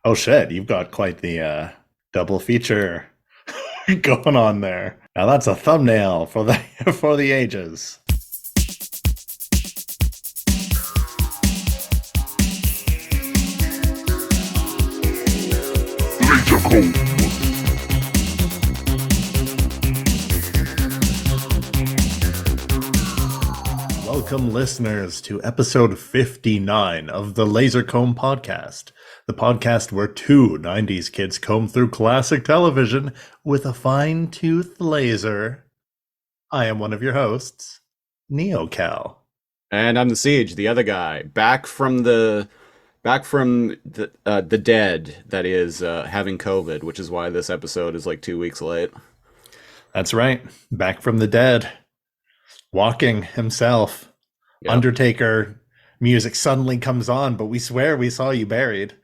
Oh shit, you've got quite the double feature going on there. Now that's a thumbnail for the for the ages. Welcome, listeners, to episode 59 of the Laser Comb Podcast, the podcast where two 90s kids comb through classic television with a fine-toothed laser. I am one of your hosts, NeoCal. And I'm the Siege, the other guy, back from the dead. That is having COVID, which is why this episode is like 2 weeks late. That's right, back from the dead, walking himself. Yep. Undertaker music suddenly comes on, but we swear we saw you buried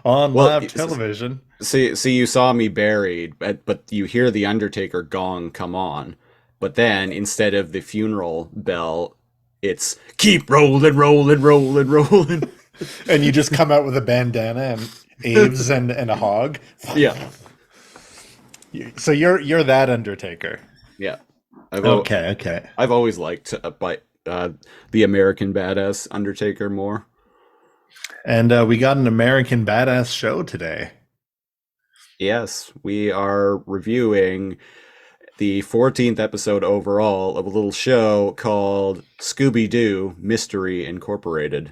on live television. See, you saw me buried, but you hear the Undertaker gong come on. But then instead of the funeral bell, it's keep rolling, rolling, rolling, rolling. And you just come out with a bandana and Aves and a hog. Yeah. So you're that Undertaker. Yeah. Okay. I've always liked the American Badass Undertaker more. And we got an American Badass show today. Yes, we are reviewing the 14th episode overall of a little show called Scooby-Doo Mystery Incorporated.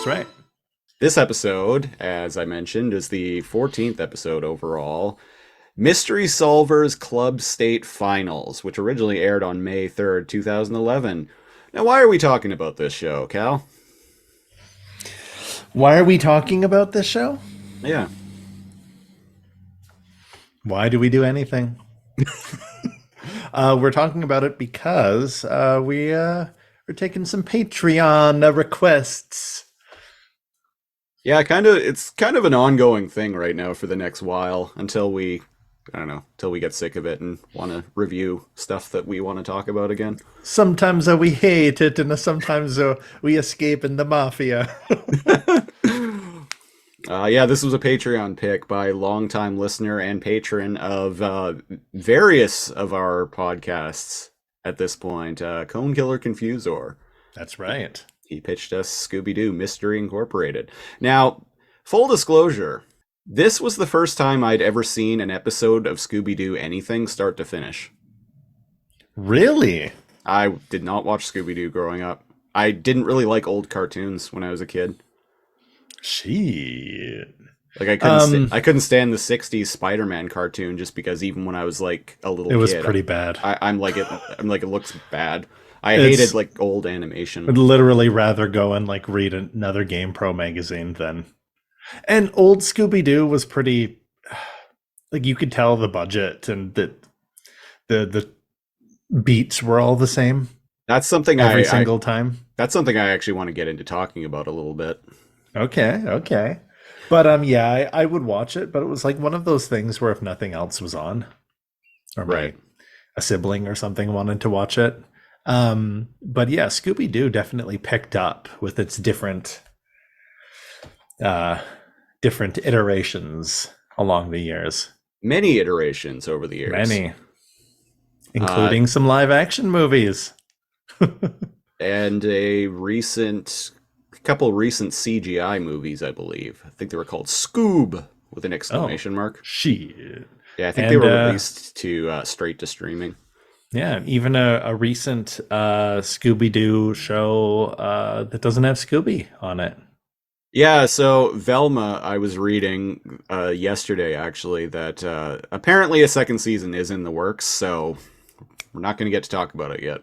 Right. This episode, as I mentioned, is the 14th episode overall. Mystery Solvers Club State Finals, which originally aired on May 3rd, 2011. Now, why are we talking about this show, Cal? Why are we talking about this show? Yeah. Why do we do anything? We're talking about it because we're taking some Patreon requests. Yeah, it's kind of an ongoing thing right now for the next while until we get sick of it and want to review stuff that we want to talk about again. Sometimes we hate it, and sometimes we escape in the mafia. This was a Patreon pick by longtime listener and patron of various of our podcasts at this point, Cone Killer Confusor. That's right. He pitched us Scooby-Doo Mystery Incorporated. Now, full disclosure, this was the first time I'd ever seen an episode of Scooby-Doo anything start to finish. Really? I did not watch Scooby-Doo growing up. I didn't really like old cartoons when I was a kid. Shit. Like I couldn't stand the 60s Spider-Man cartoon just because even when I was like a little kid. It was pretty bad. I'm like it looks bad. I hated like old animation. I'd literally rather go and like read another Game Pro magazine than. And old Scooby-Doo was pretty, like you could tell the budget and that the beats were all the same. That's something every single time. That's something I actually want to get into talking about a little bit. Okay. But I would watch it, but it was like one of those things where if nothing else was on, or right, a sibling or something wanted to watch it. But yeah, Scooby-Doo definitely picked up with its different iterations along the years. Many iterations over the years. Many. Including some live action movies. And a couple recent CGI movies, I believe. I think they were called Scoob with an exclamation mark. Shit. Yeah, I think they were released to straight to streaming. Yeah, even a recent Scooby-Doo show that doesn't have Scooby on it. Yeah, so Velma, I was reading yesterday, actually, that apparently a second season is in the works, so we're not going to get to talk about it yet.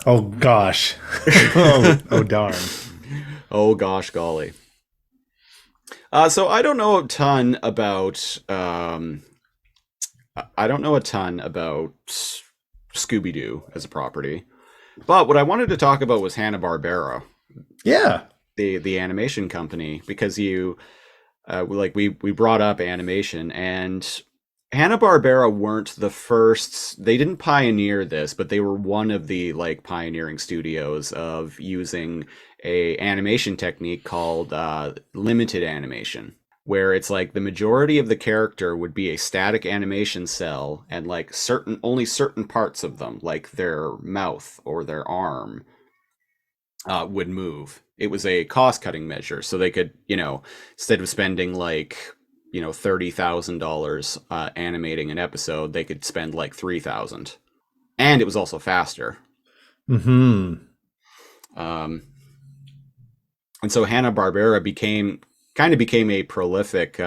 Oh, gosh. Oh, darn. Oh, gosh, golly. So I don't know a ton about I don't know a ton about Scooby-Doo as a property, but what I wanted to talk about was Hanna-Barbera, Yeah. the animation company, because we brought up animation, and Hanna-Barbera weren't the first. They didn't pioneer this, but they were one of the like pioneering studios of using a animation technique called limited animation, where it's like the majority of the character would be a static animation cell, and like certain parts of them, like their mouth or their arm, would move. It was a cost cutting measure, so they could, instead of spending like $30,000 animating an episode, they could spend like 3,000, and it was also faster. Hmm. Um, and so Hanna Barbera became a prolific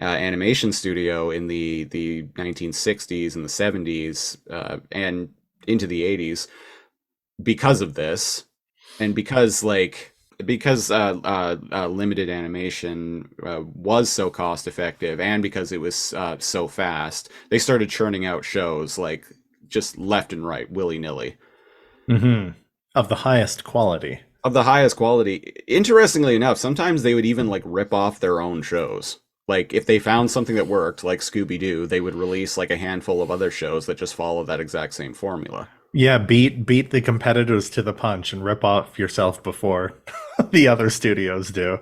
animation studio in the 1960s and the 70s and into the 80s because of this, and because limited animation was so cost effective, and because it was so fast, they started churning out shows like just left and right, willy nilly, Hmm. Of the highest quality. of the highest quality. Interestingly enough, sometimes they would even like rip off their own shows. Like if they found something that worked, like Scooby-Doo, they would release like a handful of other shows that just follow that exact same formula. Yeah, beat the competitors to the punch and rip off yourself before the other studios do.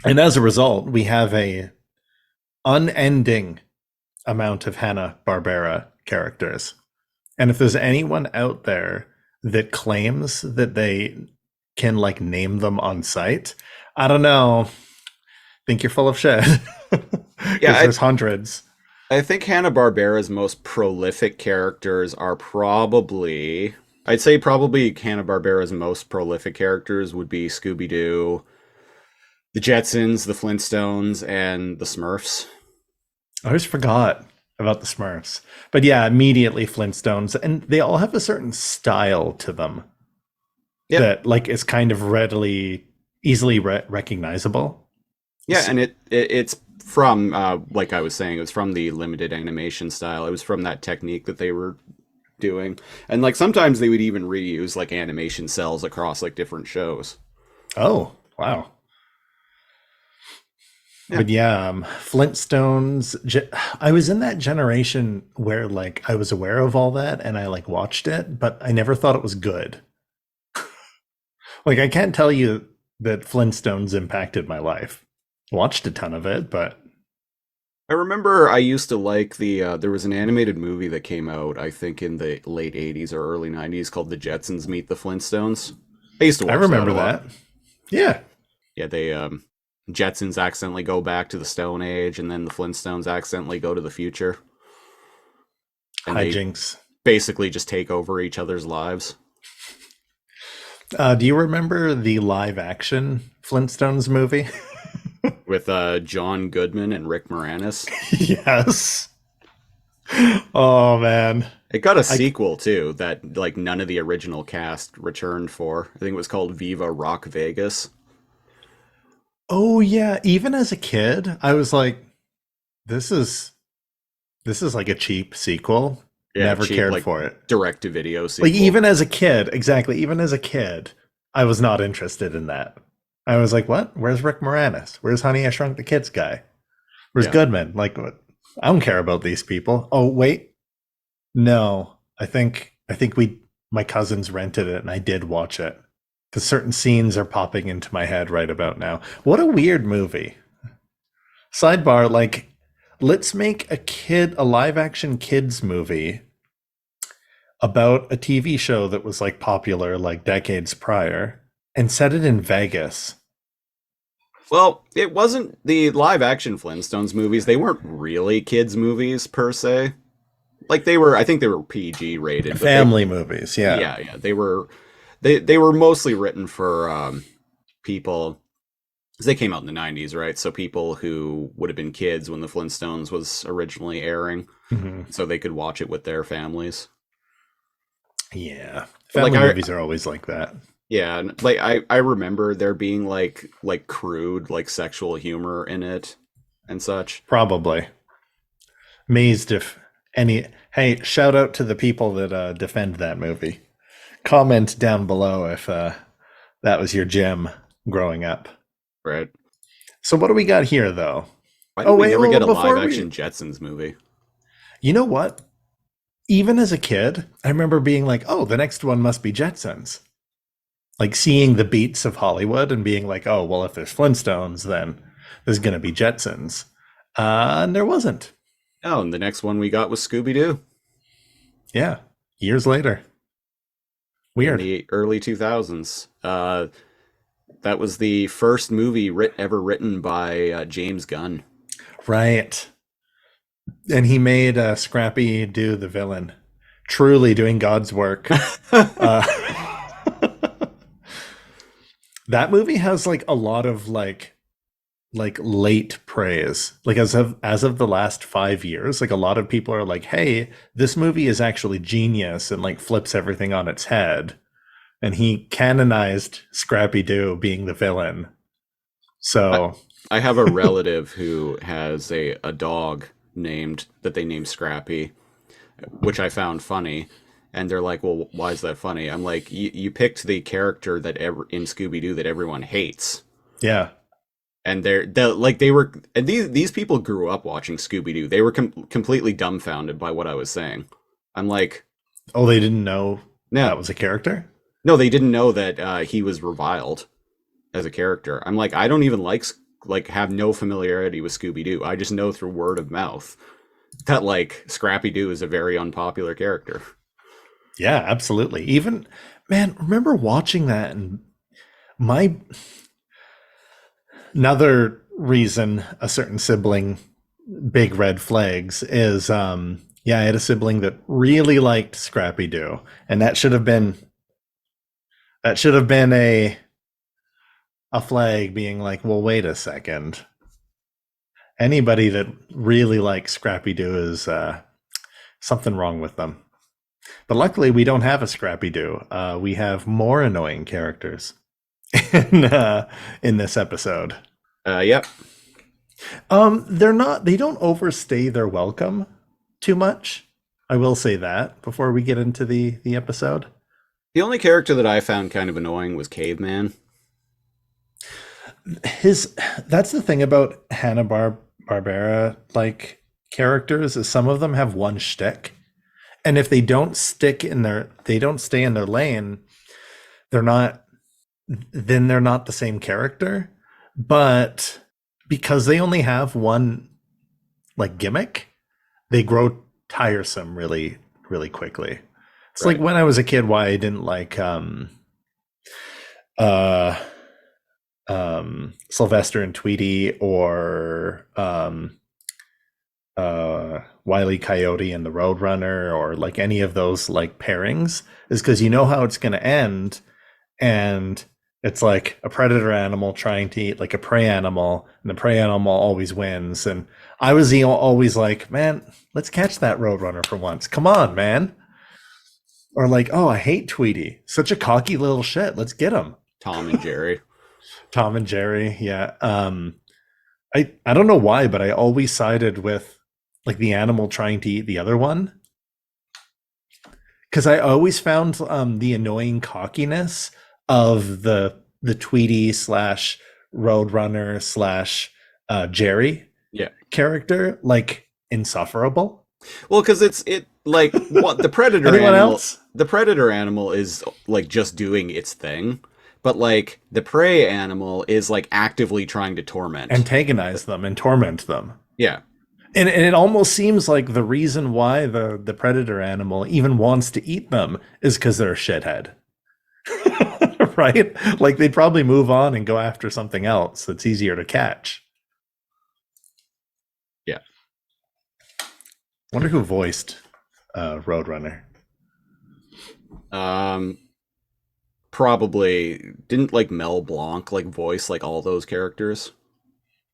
And as a result, we have a unending amount of Hanna-Barbera characters. And if there's anyone out there that claims that they can like name them on site, I don't know. Think you're full of shit. Yeah, Because there's hundreds. I think Hanna-Barbera's most prolific characters are I'd say probably Hanna-Barbera's most prolific characters would be Scooby-Doo, the Jetsons, the Flintstones, and the Smurfs. I always forgot about the Smurfs. But yeah, immediately Flintstones. And they all have a certain style to them Yep. that like is kind of easily recognizable. Yeah, and it's from like I was saying, it was from the limited animation style. It was from that technique that they were doing. And like sometimes they would even reuse like animation cells across like different shows. Oh, wow. Yeah. But yeah, Flintstones. I was in that generation where like I was aware of all that and I like watched it, but I never thought it was good. Like I can't tell you that Flintstones impacted my life. Watched a ton of it, but I remember I used to like there was an animated movie that came out, I think in the late 80s or early 90s, called The Jetsons Meet the Flintstones. I used to I watch that remember a lot. that. Yeah, Yeah, they Jetsons accidentally go back to the Stone Age, and then the Flintstones accidentally go to the future, and they hijinks. basically just take over each other's lives. Do you remember the live action Flintstones movie? With John Goodman and Rick Moranis. Yes. Oh man. It got a I sequel too that like none of the original cast returned for. I think it was called Viva Rock Vegas. Oh yeah, even as a kid, I was like this is this is like a cheap sequel. Yeah, Never cheap cared like for it. direct to video Like sequel. even as a kid, exactly, even as a kid, I was not interested in that. I was like, "What? Where's Rick Moranis? Where's Honey I Shrunk the Kids guy? Where's Yeah. Goodman? Like what? I don't care about these people." Oh, wait. No. I think we my cousins rented it and I did watch it. Cuz certain scenes are popping into my head right about now. What a weird movie. Sidebar, like let's make a live action kids movie about a TV show that was like popular like decades prior and set it in Vegas. Well, it wasn't the live action Flintstones movies. They weren't really kids movies per se. Like they were, I think they were PG rated, but Family movies, yeah. yeah, they were mostly written for people. 'Cause they came out in the 90s, right? So people who would have been kids when the Flintstones was originally airing, Hmm. so they could watch it with their families. Yeah. But like Family movies are always like that. Yeah, and, like I remember there being like crude like sexual humor in it and such. Probably. Amazed if any. Hey, shout out to the people that defend that movie. Comment down below if that was your gem growing up. Right. So what do we got here, though? Why Oh did we wait, never well get a live before we, action Jetsons movie? you know what? Even as a kid, I remember being like, "Oh, the next one must be Jetsons." Like seeing the beats of Hollywood and being like, "Oh, well, if there's Flintstones, then there's gonna be Jetsons," and there wasn't. Oh, and the next one we got was Scooby-Doo Yeah, years later. in Weird, the early 2000s. That was the first movie ever written by James Gunn. right? And he made Scrappy do the villain, truly doing God's work. Uh, that movie has like a lot of like late praise. Like as of the last 5 years, like a lot of people are like, "Hey, this movie is actually genius," and like flips everything on its head. And he canonized Scrappy Doo being the villain. I, So I have a relative who has a dog that they named Scrappy, which I found funny. And they're like, "Well, why is that funny?" I'm like, "You picked the character in Scooby Doo that everyone hates." yeah. And they were, and these people grew up watching Scooby Doo. They were completely dumbfounded by what I was saying. I'm like, Oh, they didn't know that no, was a character? no, they didn't know that he was reviled as a character. I'm like, I don't even have no familiarity with Scooby Doo. I just know through word of mouth that like Scrappy Doo is a very unpopular character. Yeah, absolutely. Even man, remember watching that and my another reason a certain sibling big red flags is yeah, I had a sibling that really liked Scrappy Doo, and that should have been a flag being like, well, wait a second. Anybody that really likes Scrappy Doo is something wrong with them. But luckily, we don't have a Scrappy Doo. We have more annoying characters in this episode. Yep. They're not. They don't overstay their welcome too much. I will say that before we get into the episode. The only character that I found kind of annoying was Caveman. His That's the thing about Barbera like characters is some of them have one shtick, and if they don't stay in their lane, they're not. Then they're not the same character. But because they only have one like gimmick, they grow tiresome really quickly. It's like Right. when I was a kid, why I didn't like uh Sylvester and Tweety or Wile E. Coyote and the Roadrunner or like any of those like pairings is because you know how it's going to end, and it's like a predator animal trying to eat like a prey animal, and the prey animal always wins. And I was always like, man, let's catch that Roadrunner for once. Come on, man. Or like, oh, I hate Tweety. Such a cocky little shit. Let's get him. Tom and Jerry. Tom and Jerry, yeah. I don't know why, but I always sided with like the animal trying to eat the other one because I always found the annoying cockiness of the Tweety slash Roadrunner slash Jerry Yeah. character like insufferable. Well, because it like what Anyone else? the predator animal is like just doing its thing, but like the prey animal is like actively trying to torment. Antagonize them and torment them. Yeah. And it almost seems like the reason why the predator animal even wants to eat them is because they're a shithead. Right? Like they'd probably move on and go after something else that's easier to catch. Yeah. Wonder who voiced Roadrunner. Um, Probably didn't like Mel Blanc like voice like all those characters,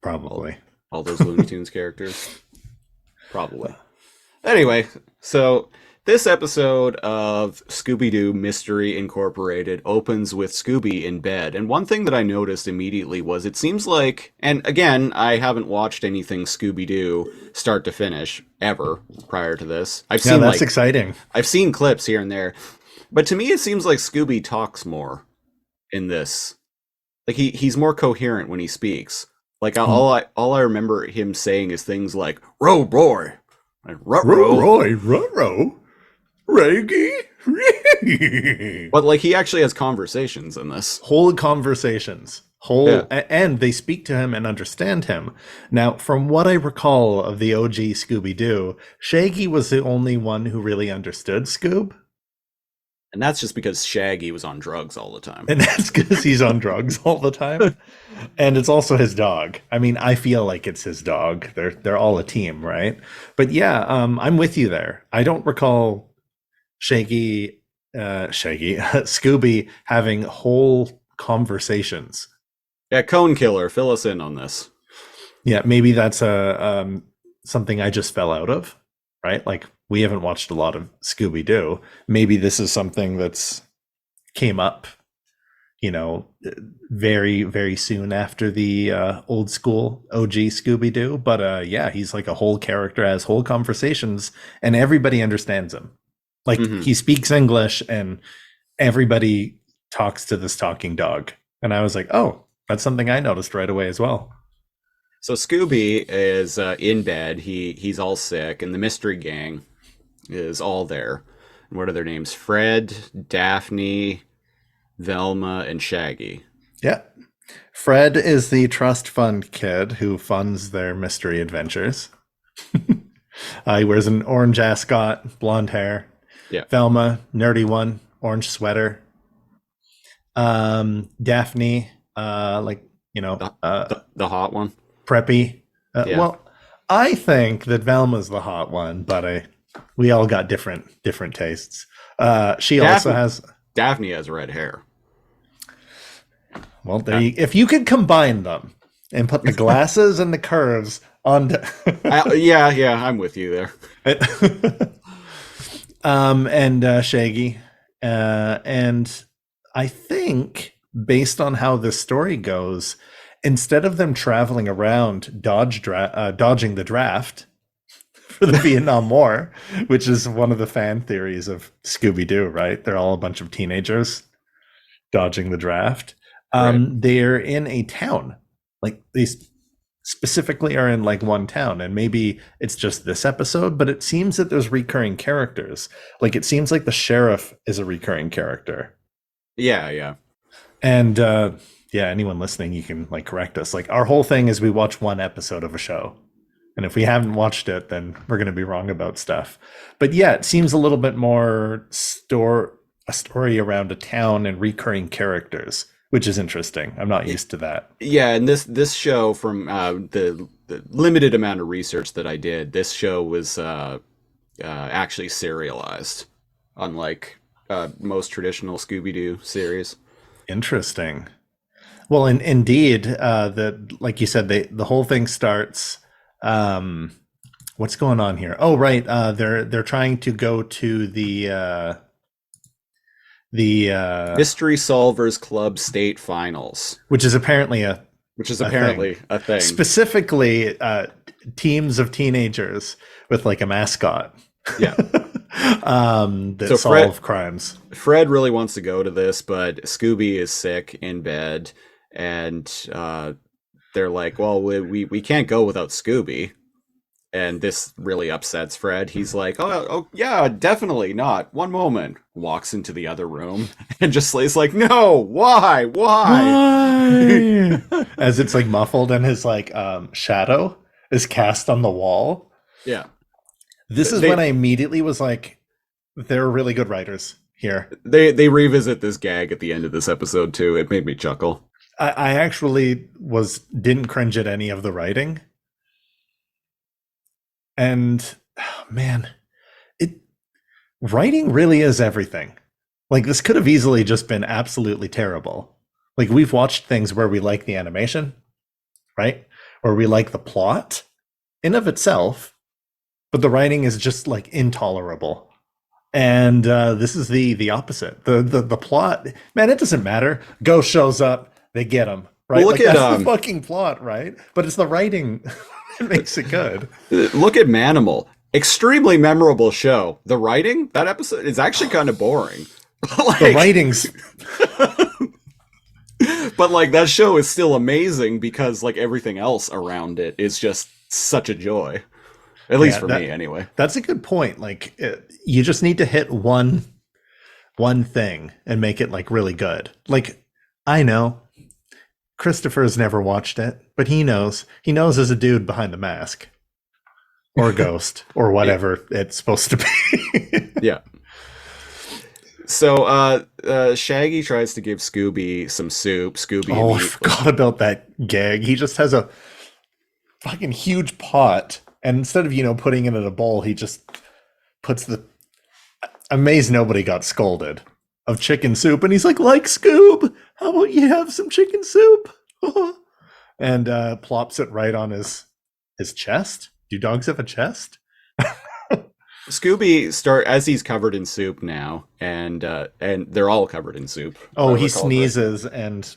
Probably. all those Looney Tunes characters. Probably. Anyway, so This episode of Scooby-Doo Mystery Incorporated opens with Scooby in bed. And one thing that I noticed immediately was it seems like, and again, I haven't watched anything Scooby-Doo start to finish ever prior to this. Yeah, that's exciting. I've seen clips here and there, but to me it seems like Scooby talks more in this. Like he's more coherent when he speaks. Like all I remember him saying is things like "Row boy," like "Ruh-roh." Roy, Ruh-roh, Reggie. But like he actually has conversations in this. Whole conversations. Yeah. And they speak to him and understand him. Now, from what I recall of the OG Scooby-Doo, Shaggy was the only one who really understood Scoob. And that's just because Shaggy was on drugs all the time. And that's because he's on drugs all the time. And it's also his dog. I mean, I feel like it's his dog. They're all a team, right? But yeah, I'm with you there. I don't recall Scooby having whole conversations. Yeah, Cone Killer, fill us in on this. Yeah, maybe that's a something I just fell out of, right? Like we haven't watched a lot of Scooby-Doo. Maybe this is something that's came up, very, very soon after the old school OG Scooby-Doo. But yeah, he's like a whole character, has whole conversations, and everybody understands him. Like he speaks English, and everybody talks to this talking dog. And I was like, oh, that's something I noticed right away as well. So Scooby is in bed. He's all sick, and the mystery gang is all there. And what are their names? Fred, Daphne, Velma, and Shaggy. Yeah. Fred is the trust fund kid who funds their mystery adventures. He wears an orange ascot, blonde hair. Yeah. Velma, nerdy one, orange sweater. Daphne, The hot one. preppy. Yeah. Well, I think that Velma's the hot one, but we all got different tastes. She also has. Daphne has red hair. Well, if you could combine them and put the glasses and the curves on. Yeah, I'm with you there. And Shaggy, and I think based on how this story goes, instead of them traveling around dodging the draft for the Vietnam War, which is one of the fan theories of Scooby-Doo, right? They're all a bunch of teenagers dodging the draft. Right. They're in a town. Like they specifically are in like one town, and maybe it's just this episode, but it seems that there's recurring characters. Like it seems like the sheriff is a recurring character. Yeah. And yeah, anyone listening, you can like correct us. Like our whole thing is we watch one episode of a show. And if we haven't watched it, then we're going to be wrong about stuff. But yeah, it seems a little bit more a story around a town and recurring characters, which is interesting. I'm not used to that. Yeah, and this show, from the limited amount of research that I did, this show was actually serialized, unlike most traditional Scooby-Doo series. Interesting. Well, indeed, like you said, the whole thing starts. What's going on here? Oh, right. They're trying to go to the Mystery Solvers Club State Finals, which is apparently a thing. Specifically, teams of teenagers with like a mascot. Yeah. That solve crimes. Fred really wants to go to this, but Scooby is sick in bed, and they're like, well, we can't go without Scooby. And this really upsets Fred. He's like, oh yeah, definitely not. One moment. Walks into the other room and just is like, no, why? As it's like muffled and his like shadow is cast on the wall. Yeah. This is when I immediately was like, they're really good writers here. They revisit this gag at the end of this episode too. It made me chuckle. I actually didn't cringe at any of the writing. And man, writing really is everything. Like this could have easily just been absolutely terrible. Like we've watched things where we like the animation, right? Or we like the plot in of itself, but the writing is just like intolerable. And this is the opposite. The plot, man, it doesn't matter. Ghost shows up, they get him, Well, right? Like that's the fucking plot, right? But it's the writing that makes it good. look at Manimal. Extremely memorable show. The writing, that episode is actually kind of boring. The writings, but like that show is still amazing because like everything else around it is just such a joy. At least for me, anyway. That's a good point. Like, you just need to hit one thing and make it like really good. Like, I know Christopher's never watched it, but he knows. He knows there's a dude behind the mask, or a ghost, or whatever it's supposed to be. Yeah. So Shaggy tries to give Scooby some soup. Scooby. Oh, I forgot about that gag. He just has a fucking huge pot, and instead of putting it in a bowl, he just puts the. I'm amazed nobody got scolded of chicken soup, and he's like Scoob, how about you have some chicken soup? And plops it right on his chest. Do dogs have a chest? Scooby as he's covered in soup now, and they're all covered in soup. Oh, he sneezes and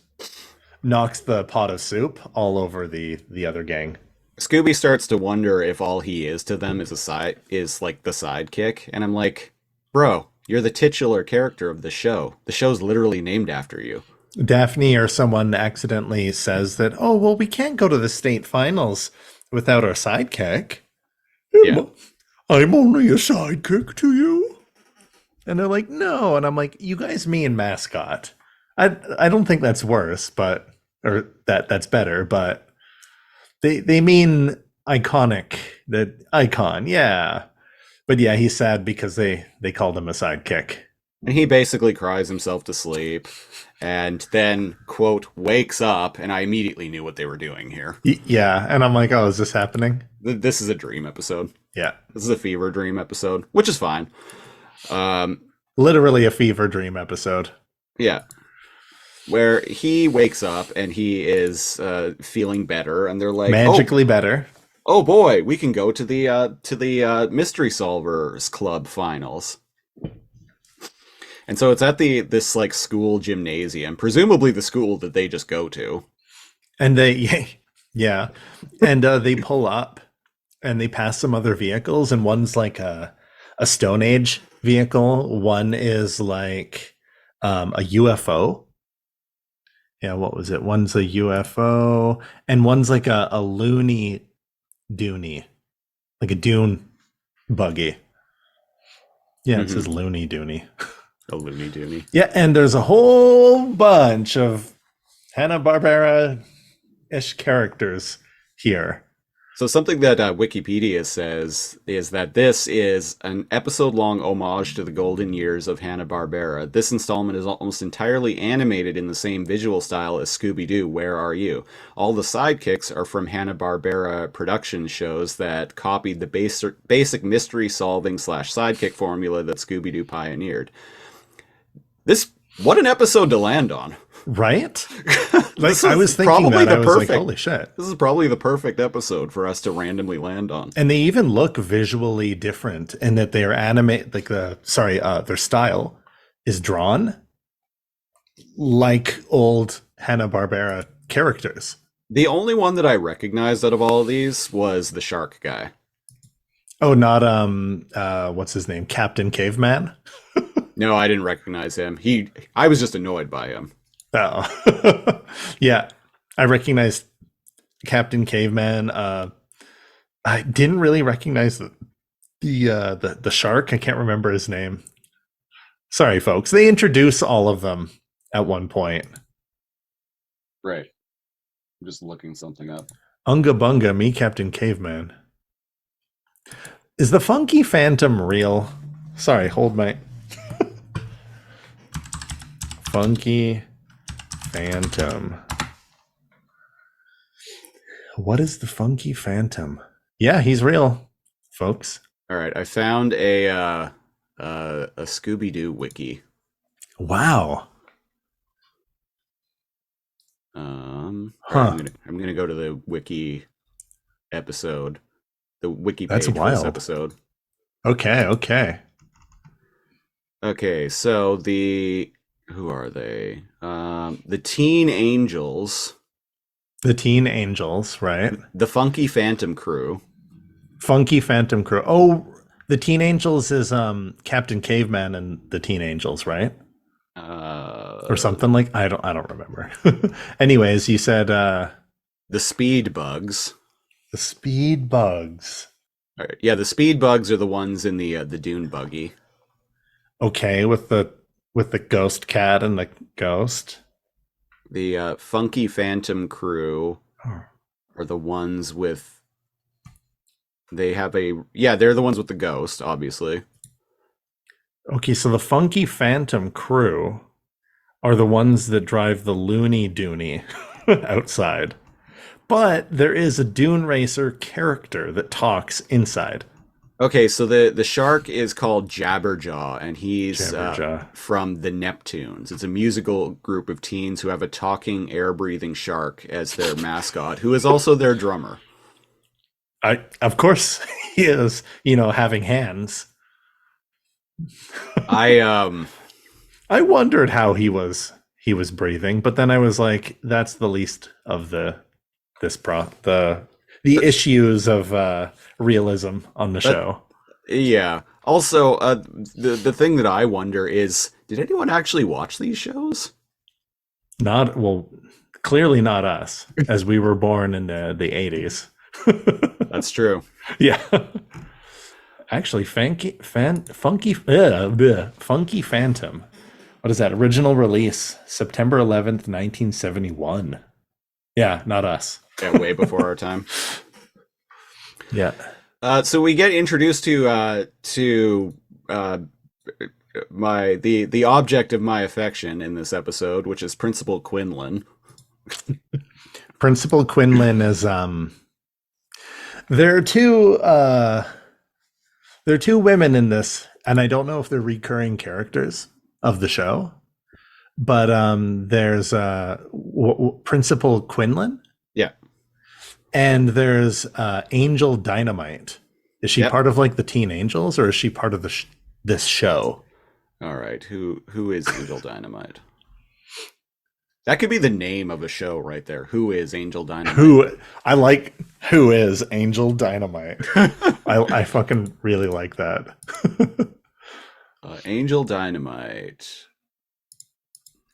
knocks the pot of soup all over the other gang. Scooby starts to wonder if all he is to them is like the sidekick, and I'm like, bro, you're the titular character of the show. The show's literally named after you. Daphne or someone accidentally says that, oh, well, we can't go to the state finals without our sidekick. Yeah. I'm only a sidekick to you. And they're like, no. And I'm like, you guys mean mascot. I don't think that's worse, or that's better, but they mean iconic, that icon, yeah. But yeah, he's sad because they called him a sidekick. And he basically cries himself to sleep and then, quote, wakes up, and I immediately knew what they were doing here. Yeah, and I'm like, oh, is this happening? This is a dream episode. Yeah. This is a fever dream episode, which is fine. Literally a fever dream episode. Yeah. Where he wakes up and he is feeling better, and they're like, magically better. Oh boy, we can go to the Mystery Solvers Club finals. And so it's at this like school gymnasium, presumably the school that they just go to. And yeah, and they pull up and they pass some other vehicles, and one's like a Stone Age vehicle. One is like a UFO. Yeah, what was it? One's a UFO, and one's like a loony doony, like a dune buggy. Yeah, it says loony doony. A loony doony. Yeah, and there's a whole bunch of Hanna-Barbera-ish characters here. So something that Wikipedia says is that this is an episode-long homage to the golden years of Hanna-Barbera. This installment is almost entirely animated in the same visual style as Scooby-Doo, Where Are You? All the sidekicks are from Hanna-Barbera production shows that copied the basic mystery-solving / sidekick formula that Scooby-Doo pioneered. What an episode to land on. Right? Like, I was thinking that, I was like, holy shit. This is probably the perfect episode for us to randomly land on. And they even look visually different in that they are animate, like their style is drawn like old Hanna-Barbera characters. The only one that I recognized out of all of these was the shark guy. Oh, not what's his name? Captain Caveman? No, I didn't recognize him. I was just annoyed by him. Oh. Yeah. I recognized Captain Caveman. I didn't really recognize the shark. I can't remember his name. Sorry, folks. They introduce all of them at one point. Right. I'm just looking something up. Unga Bunga, me Captain Caveman. Is the Funky Phantom real? Sorry, hold my... Funky Phantom. What is the Funky Phantom? Yeah, he's real, folks. All right, I found a Scooby-Doo wiki. Wow. Right, I'm gonna go to the wiki episode, the wiki page for this episode. Okay. Okay, so who are they? The Teen Angels, The Teen Angels, right? the Funky Phantom Crew. Funky Phantom Crew. Oh, the Teen Angels is Captain Caveman and the Teen Angels, right? Or Uh, something like I don't remember. Anyways, you said the Speed Bugs. the Speed Bugs. All right, yeah, the Speed Bugs are the ones in the Dune buggy. Okay, with the ghost cat and the ghost. The Funky Phantom Crew Oh. are the ones with. They have a yeah, they're the ones with the ghost, obviously. Okay, so the Funky Phantom Crew are the ones that drive the Looney Dooney outside. But there is a Dune Racer character that talks inside. Okay, so the shark is called Jabberjaw, and he's Jabberjaw. from the Neptunes. It's a musical group of teens who have a talking, air-breathing shark as their mascot, who is also their drummer. Of course he is, having hands. I um I wondered how he was breathing, but then I was like, that's the least of the issues of realism on the but show. yeah. Also, the thing that I wonder is, did anyone actually watch these shows? Not well, clearly not us, as we were born in the 80s. That's true. Yeah. Actually, Funky Phantom. What is that? Original release, September 11th, 1971. Yeah, not us. Yeah, way before our time. Yeah. So we get introduced to the object of my affection in this episode, which is Principal Quinlan. Principal Quinlan is there are two women in this, and I don't know if they're recurring characters of the show, but there's Principal Quinlan. Yeah. And there's Angel Dynamite. Is she Yep. part of like the Teen Angels, or is she part of this show? All right. Who is Angel Dynamite? That could be the name of a show right there. Who is Angel Dynamite? Who is Angel Dynamite? I fucking really like that. Angel Dynamite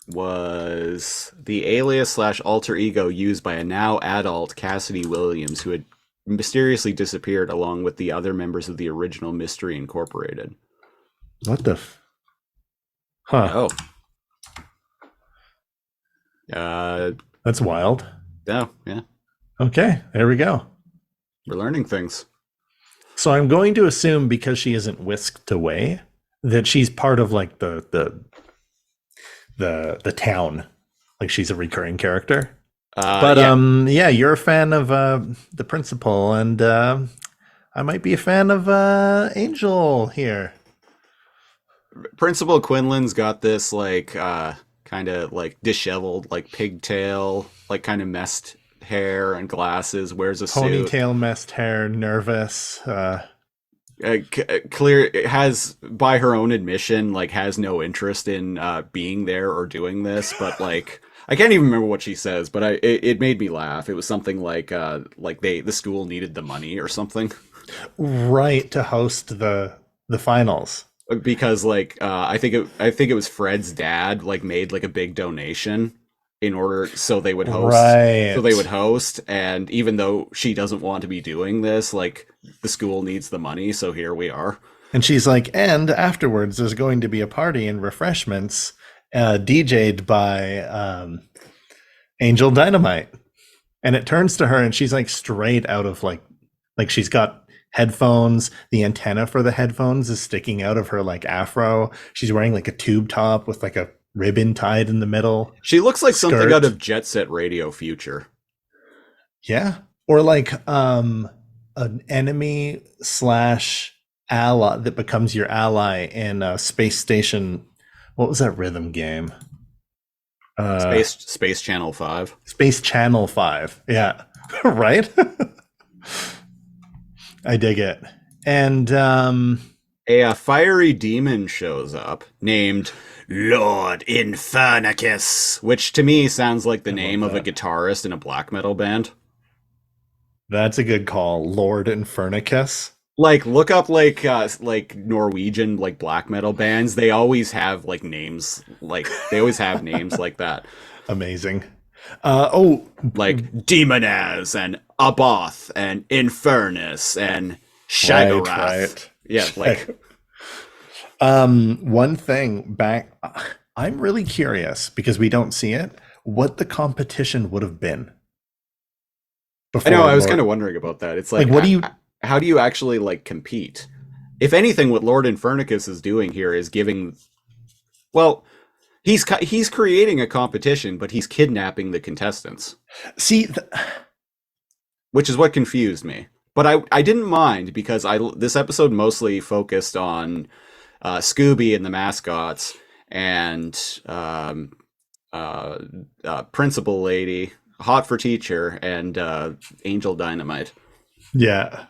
was the alias slash alter ego used by a now adult Cassidy Williams, who had mysteriously disappeared along with the other members of the original Mystery Incorporated. What the? Huh? Oh. That's wild. Oh, yeah. Okay, there we go. We're learning things. So I'm going to assume, because she isn't whisked away, that she's part of like the town, like she's a recurring character. But yeah. You're a fan of the principal, and I might be a fan of Angel here. Principal Quinlan's got this like kind of like disheveled, like pigtail, like kind of messed hair and glasses, wears a Ponytail, messed hair, nervous. Clear has, by her own admission, like has no interest in being there or doing this, but like I can't even remember what she says, but it made me laugh. It was something like the school needed the money or something, right, to host the finals. because like I think it was Fred's dad like made like a big donation in order so they would host, and even though she doesn't want to be doing this, like the school needs the money, so here we are. And she's like, and afterwards there's going to be a party and refreshments DJ'd by Angel Dynamite. And it turns to her and she's like straight out of like she's got headphones. The antenna for the headphones is sticking out of her like afro. She's wearing like a tube top with like a ribbon tied in the middle. She looks like skirt. Something out of Jet Set Radio Future. Yeah. Or like an enemy slash ally that becomes your ally in Space Station. What was that rhythm game? Space Channel 5. Space Channel 5. Yeah. Right? I dig it. And a fiery demon shows up named Lord Infernicus, which to me sounds like the I love name of a that. guitarist in a black metal band. That's a good call. Lord Infernicus. Like look up like Norwegian like black metal bands. They always have like names like that. Amazing. Oh, Like Demonaz and Abath and Infernus and right, Shaggorath. right. Yeah, like One thing back, I'm really curious because we don't see it, what the competition would have been I know before I was kind Lord. of wondering about that. It's Like, like what do you how do you actually like compete? If anything, what Lord Infernicus is doing here is giving well, he's creating a competition, but he's kidnapping the contestants, see? which is what confused me. But I didn't mind because I this episode mostly focused on Scooby and the mascots and uh, principal lady, hot for teacher, and Angel Dynamite. Yeah,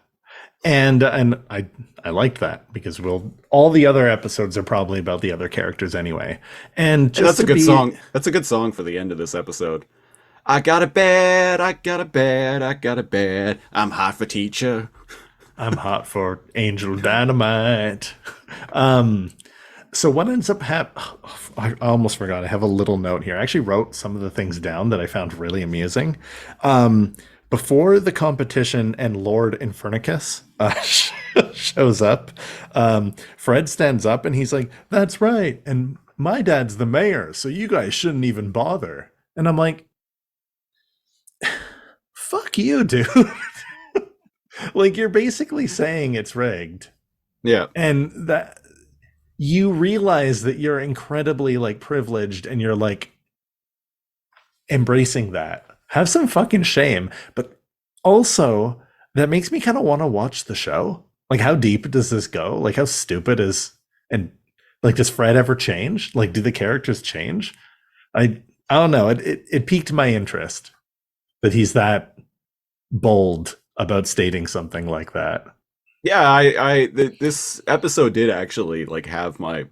and I like that because we'll all the other episodes are probably about the other characters anyway, and And just that's a to good be song. That's a good song for the end of this episode. I got a bed, I got a bed, I got a bed. I'm hot for teacher. I'm hot for Angel Dynamite. Um, so what ends up I almost forgot. I have a little note here. I actually wrote some of the things down that I found really amusing. Um, Before the competition and Lord Infernicus shows up, Fred stands up and he's like, "That's right, and my dad's the mayor, so you guys shouldn't even bother." And I'm like, "Fuck you, dude!" Like you're basically saying it's rigged, Yeah, and that you realize that you're incredibly like privileged and you're like embracing that. Have some fucking shame. But also, that makes me kind of want to watch the show. Like, how deep does this go? Like, how stupid is and like does Fred ever change? Like, do the characters change? I don't know. It piqued my interest that he's that bold about stating something like that. yeah. This episode did actually like have my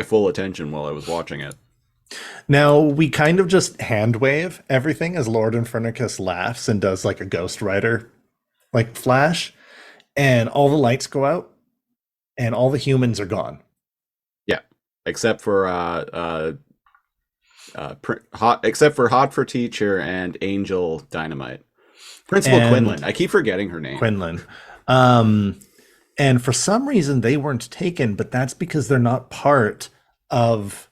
full attention while I was watching it. Now we kind of just hand wave everything as Lord Infernicus laughs and does like a Ghost Rider like flash, and all the lights go out and all the humans are gone. Yeah, except for except for hot for teacher and Angel Dynamite. Principal Quinlan. And I keep forgetting her name. Quinlan. Um, and for some reason they weren't taken, but that's because they're not part of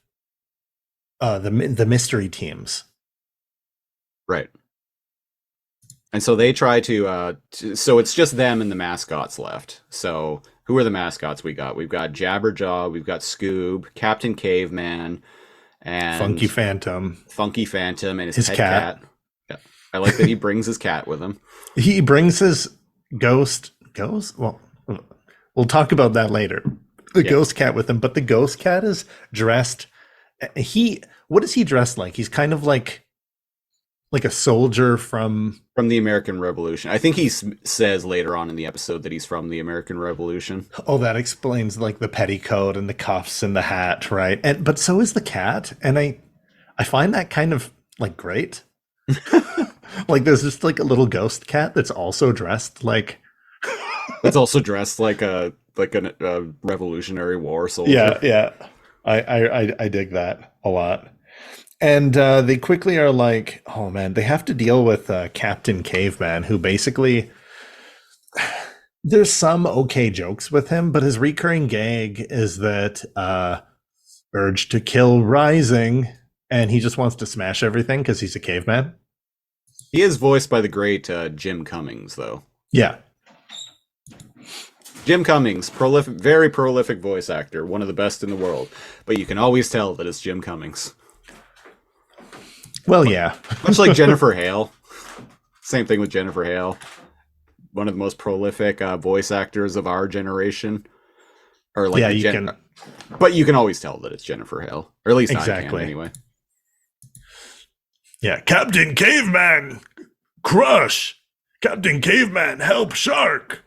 the mystery teams. Right. And so they try so it's just them and the mascots left. So who are the mascots we got? We've got Jabberjaw, we've got Scoob, Captain Caveman, Funky and Phantom, Funky Phantom and his his pet cat. cat. Yeah. I like that he brings his cat with him. He brings his ghost. Well, we'll talk about that later. The Yeah. ghost cat with him, but the ghost cat is dressed. He what is he dressed like? He's kind of like a soldier from. From the American Revolution. I think he says later on in the episode that he's from the American Revolution. Oh, that explains like the petticoat and the cuffs and the hat, right? And but so is the cat, and I find that kind of like great. Like there's just like a little ghost cat that's also dressed like. That's also dressed like a Revolutionary War Yeah, soldier. yeah. I dig that a lot. And they quickly are like, oh man, they have to deal with Captain Caveman, who basically there's some okay jokes with him, but his recurring gag is that urge to kill rising, and he just wants to smash everything because he's a caveman. He is voiced by the great Jim Cummings, though. Yeah, Jim Cummings, prolific, very prolific voice actor, one of the best in the world. But you can always tell that it's Jim Cummings. well, yeah, Much like Jennifer Hale. Same thing with Jennifer Hale. One of the most prolific voice actors of our generation. Or like yeah. the You can But you can always tell that it's Jennifer Hale. Or at least I can, exactly. anyway. Yeah, Captain Caveman, crush. Captain Caveman, help shark.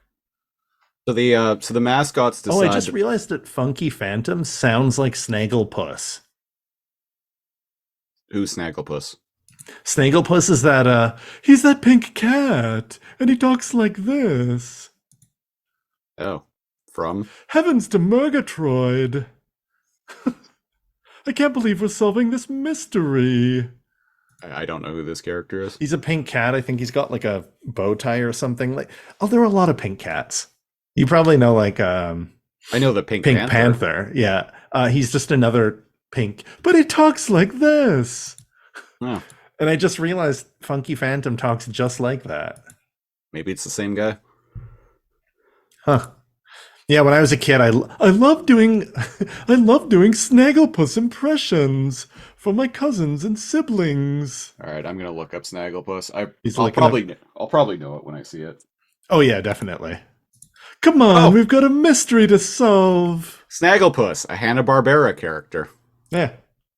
So the mascots Oh, I just decide realized that Funky Phantom sounds like Snagglepuss. who's Snagglepuss. Snagglepuss is that he's that pink cat and he talks like this. Oh, from? Heavens to Murgatroyd. I can't believe we're solving this mystery. I don't know who this character is. He's a pink cat. I think he's got like a bow tie or something. Like, oh, there are a lot of pink cats. You probably know like I know the Pink Pink Panther. Panther. Yeah. He's just another pink, but he talks like this. Oh, And I just realized Funky Phantom talks just like that. maybe it's the same guy. Huh. Yeah, when I was a kid, I loved doing I loved doing Snagglepuss impressions for my cousins and siblings. All right, I'm gonna look up Snagglepuss. He's I'll looking up. probably know it when I see it. Oh yeah, definitely. Come on, Oh, we've got a mystery to solve. Snagglepuss, a Hanna-Barbera character. Yeah,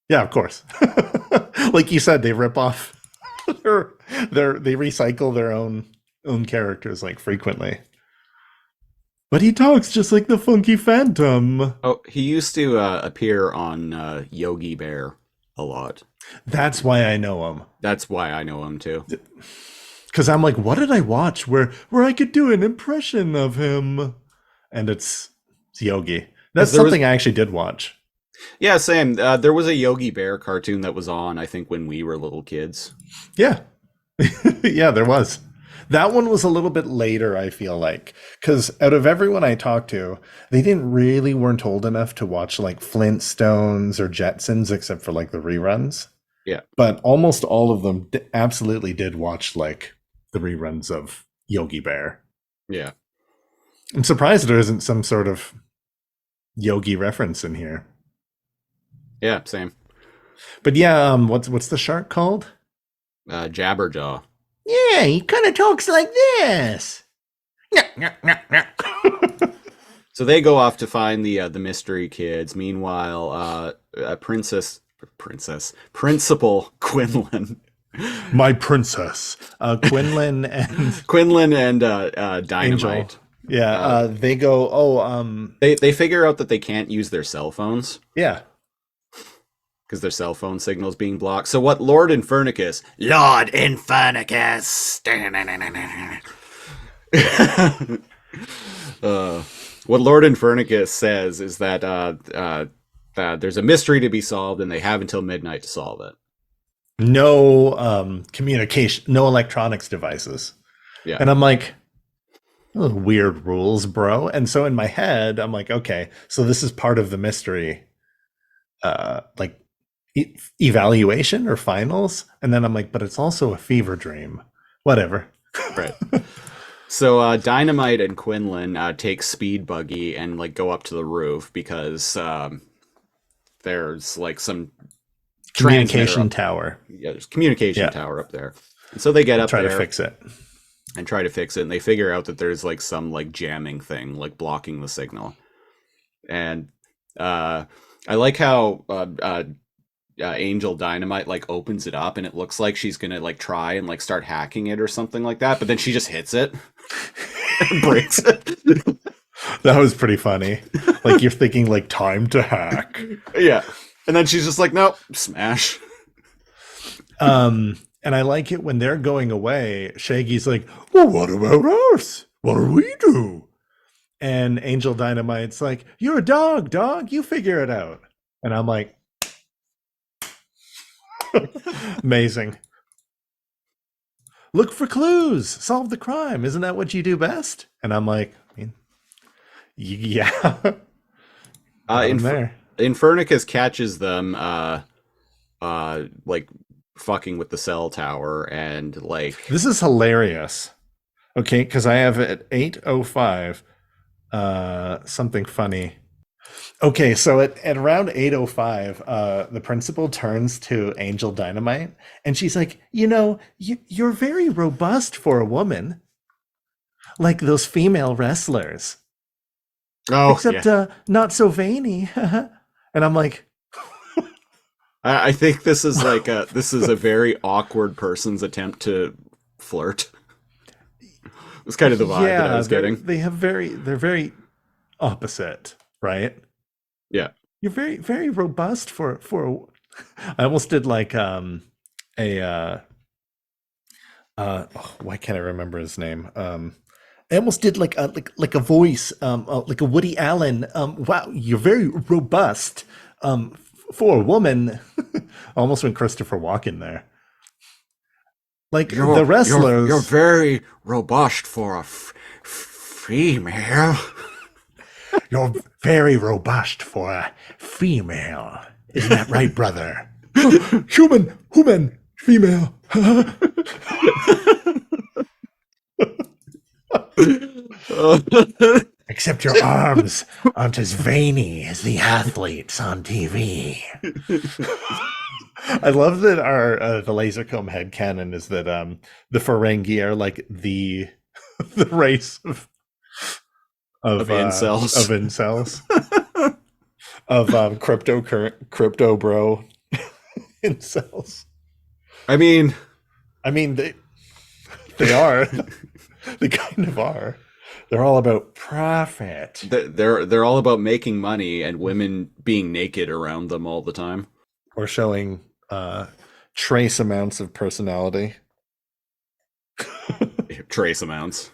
yeah, of course. Like you said, they rip off they recycle their own characters like frequently. But he talks just like the Funky Phantom. Oh, he used to appear on Yogi Bear a lot. That's why I know him. That's why I know him too. Because I'm like, what did I watch where I could do an impression of him? And it's Yogi. That's 'Cause there was, something I actually did watch. yeah, same. There was a Yogi Bear cartoon that was on, I think, when we were little kids. Yeah. Yeah, there was. That one was a little bit later, I feel like. Because out of everyone I talked to, they didn't really weren't old enough to watch like Flintstones or Jetsons, except for like the reruns. Yeah, But almost all of them absolutely did watch like the reruns of Yogi Bear. yeah, I'm surprised there isn't some sort of Yogi reference in here. yeah, same. But yeah, what's the shark called? Jabberjaw. Yeah, he kind of talks like this. So they go off to find the mystery kids. Meanwhile, Principal Quinlan, My princess, Quinlan and Quinlan and Angel. Dynamite. Yeah, Uh, they go. Oh, they figure out that they can't use their cell phones yeah. because their cell phone signal's being blocked. So what Lord Infernicus, what Lord Infernicus says is that there's a mystery to be solved, and they have until midnight to solve it. No communication, no electronics devices. Yeah, And I'm like, oh, weird rules, bro. And so in my head, I'm like, okay, so this is part of the mystery, like evaluation or finals. And then I'm like, but it's also a fever dream. Whatever. right. So Dynamite and Quinlan take Speed Buggy and like go up to the roof because there's like some Communication transmitter tower. yeah, there's a communication Yeah. tower up there. And so they get up Try there to fix it. and try to fix it, and they figure out that there's like some like jamming thing, like blocking the signal. And I like how Angel Dynamite like opens it up, and it looks like she's gonna like try and like start hacking it or something like that, but then she just hits it and breaks it. That was pretty funny. Like you're thinking like time to hack. Yeah. And then she's just like, nope, smash. And I like it when they're going away. Shaggy's like, well, what about us? What do we do? And Angel Dynamite's like, you're a dog. You figure it out. And I'm like, amazing. Look for clues. Solve the crime. Isn't that what you do best? And I'm like, I mean, yeah. Got him there. Infernicus catches them like fucking with the cell tower and like This is hilarious. Okay, because I have at 8:05 something funny. Okay, so at around 8:05, the principal turns to Angel Dynamite and she's like, you're very robust for a woman, like those female wrestlers. Except not so veiny. And I'm like, I think this is like this is a very awkward person's attempt to flirt. It's kind of the vibe that I Yeah, was getting. they're very opposite, right? Yeah. You're very very robust for. I almost did like a oh, why can't I remember his name? I almost did like a voice, like a Woody Allen. Wow, you're very robust, for a woman. Almost went Christopher Walken there. Like the You're wrestlers, very robust for a female. you're very robust for a female. Isn't that right, brother? Human, female. Except your arms aren't as veiny as the athletes on TV. I love that our the Lasercomb headcanon is that the Ferengi are like the the race Of of incels. incels of crypto bro incels. I mean, I mean they are they kind of are. They're all about profit they're all about making money and women being naked around them all the time. or showing trace amounts of personality. Trace amounts.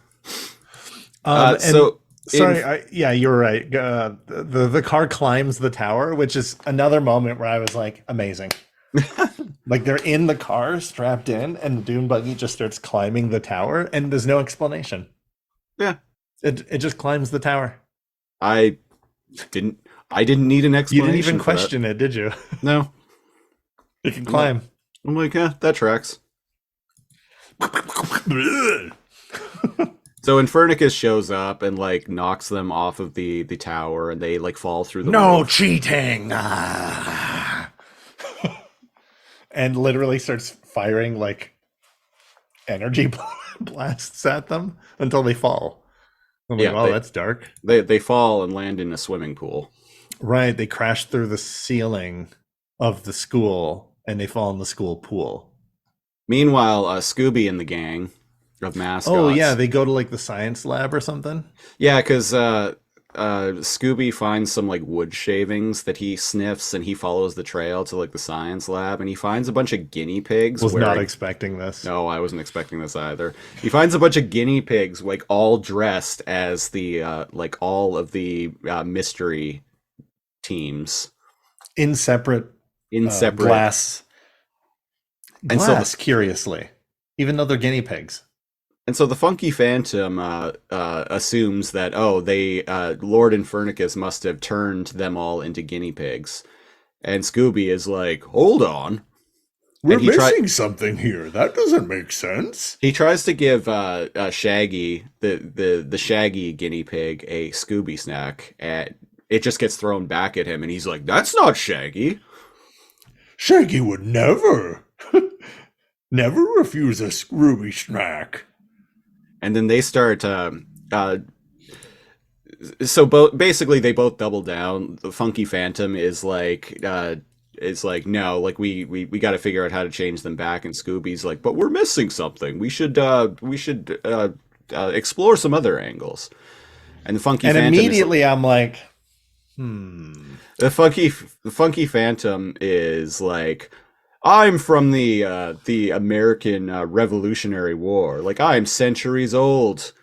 And So in sorry, yeah, you're right. The car climbs the tower, which is another moment where I was like, amazing. Like they're in the car, strapped in, and the dune buggy just starts climbing the tower, and there's no explanation. yeah, It just climbs the tower. I didn't I didn't need an You didn't explanation even for that. question it, did you? No. It can I'm like climb. yeah, that tracks. So Infernicus shows up and like knocks them off of the tower and they like fall through the No roof. cheating. And literally starts firing like energy blasts at them until they fall. I'm like, Yeah, oh, that's dark. they fall and land in a swimming pool. Right, they crash through the ceiling of the school and they fall in the school pool. Meanwhile, Scooby and the gang of Oh yeah, mascots. they go to like the science lab or something. Yeah, because Scooby finds some like wood shavings that he sniffs, and he follows the trail to like the science lab, and he finds a bunch of guinea pigs Was not wearing. expecting this. No, I wasn't expecting this either. He finds a bunch of guinea pigs like all dressed as the like all of the mystery teams In separate in separate. glass And so the curiously, even though they're guinea pigs. And so the Funky Phantom assumes that, oh, they Lord Infernicus must have turned them all into guinea pigs, and Scooby is like, hold on, We're and missing something here. That doesn't make sense. he tries to give Shaggy the Shaggy guinea pig a Scooby snack, and it just gets thrown back at him, and he's like, that's not Shaggy. Shaggy would never, never refuse a Scooby snack. And then they start so both basically they both double down. The Funky Phantom is like no, like we got to figure out how to change them back. And Scooby's like, but we're missing something. We should explore some other angles. And the Funky And Phantom immediately I'm like, the Funky Phantom is like, I'm from the American Revolutionary War. Like I'm centuries old.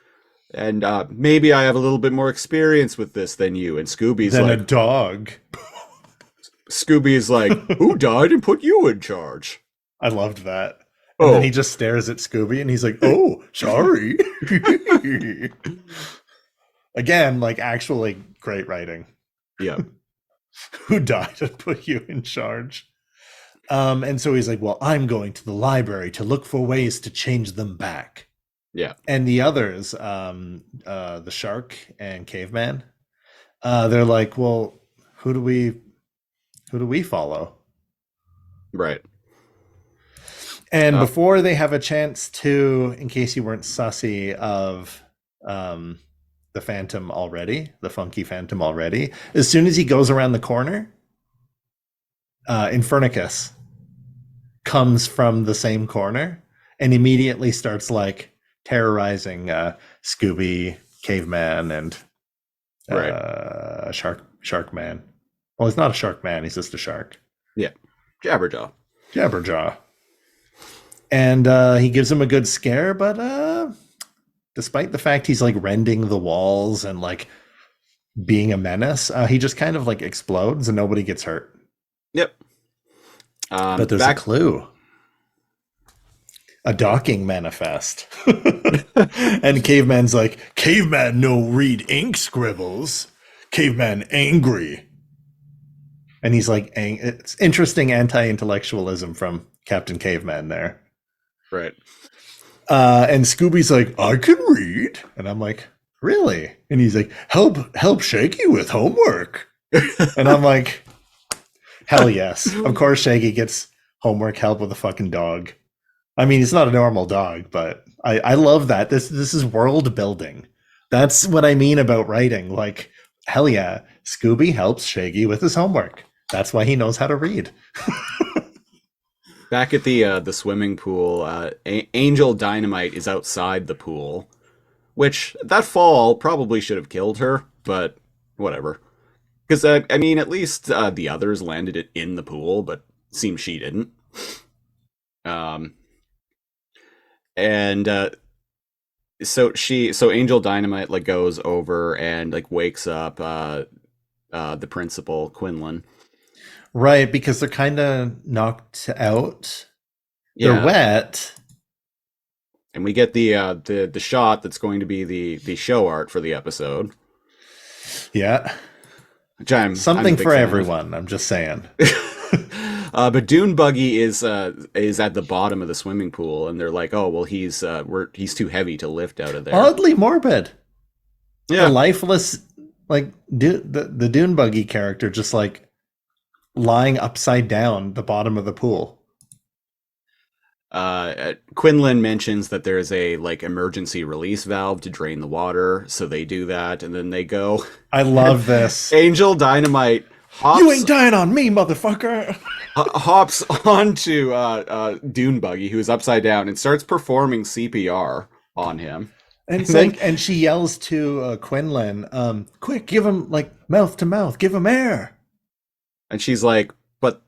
And maybe I have a little bit more experience with this than you. And then a dog. Scooby is like, who died and put you in charge? I loved that. And then he just stares at Scooby and he's like, oh, sorry. Again, like actually great writing. Yeah. Who died and put you in charge? And so he's like, well, I'm going to the library to look for ways to change them back. Yeah. And the others, the shark and caveman, they're like, well, who do we follow? Right. And before they have a chance to, in case you weren't sussy of the Phantom already, the Funky Phantom already, as soon as he goes around the corner, Infernicus comes from the same corner and immediately starts like terrorizing Scooby, Caveman, and Right. Shark Man. Well, he's not a shark man. He's just a shark. Yeah. Jabberjaw. Jabberjaw. And he gives him a good scare, but despite the fact he's like rending the walls and like being a menace, he just kind of like explodes and nobody gets hurt. Yep. But there's a clue. A docking manifest. And Caveman's like, Caveman no read ink scribbles. Caveman angry. And he's like, it's interesting anti-intellectualism from Captain Caveman there. Right. And Scooby's like, I can read. And I'm like, really? And he's like, help Shaggy with homework. And I'm like, hell yes. Of course Shaggy gets homework help with a fucking dog. I mean, it's not a normal dog, but I love that. This is world building. That's what I mean about writing. Like, hell yeah, Scooby helps Shaggy with his homework. That's why he knows how to read. Back at the swimming pool, Angel Dynamite is outside the pool, which that fall probably should have killed her, but whatever. Because, I mean, at least the others landed it in the pool, but seems she didn't. And so Angel Dynamite like goes over and like wakes up the principal, Quinlan. Right, because they're kind of knocked out. Yeah. They're wet. And we get the shot that's going to be the show art for the episode. Yeah. Which I'm something for everyone, I'm just saying. But Dune Buggy is at the bottom of the swimming pool, and they're like, "Oh, well, he's too heavy to lift out of there." Oddly morbid. Yeah, the lifeless, like the Dune Buggy character, just like lying upside down the bottom of the pool. Quinlan mentions that there's a like emergency release valve to drain the water, so they do that, and then they go. I love this. Angel Dynamite hops. You ain't dying on me, motherfucker. Hops onto Dune Buggy, who is upside down, and starts performing CPR on him. And it's like, and she yells to Quinlan, "Quick, give him like mouth to mouth, give him air." And she's like, "But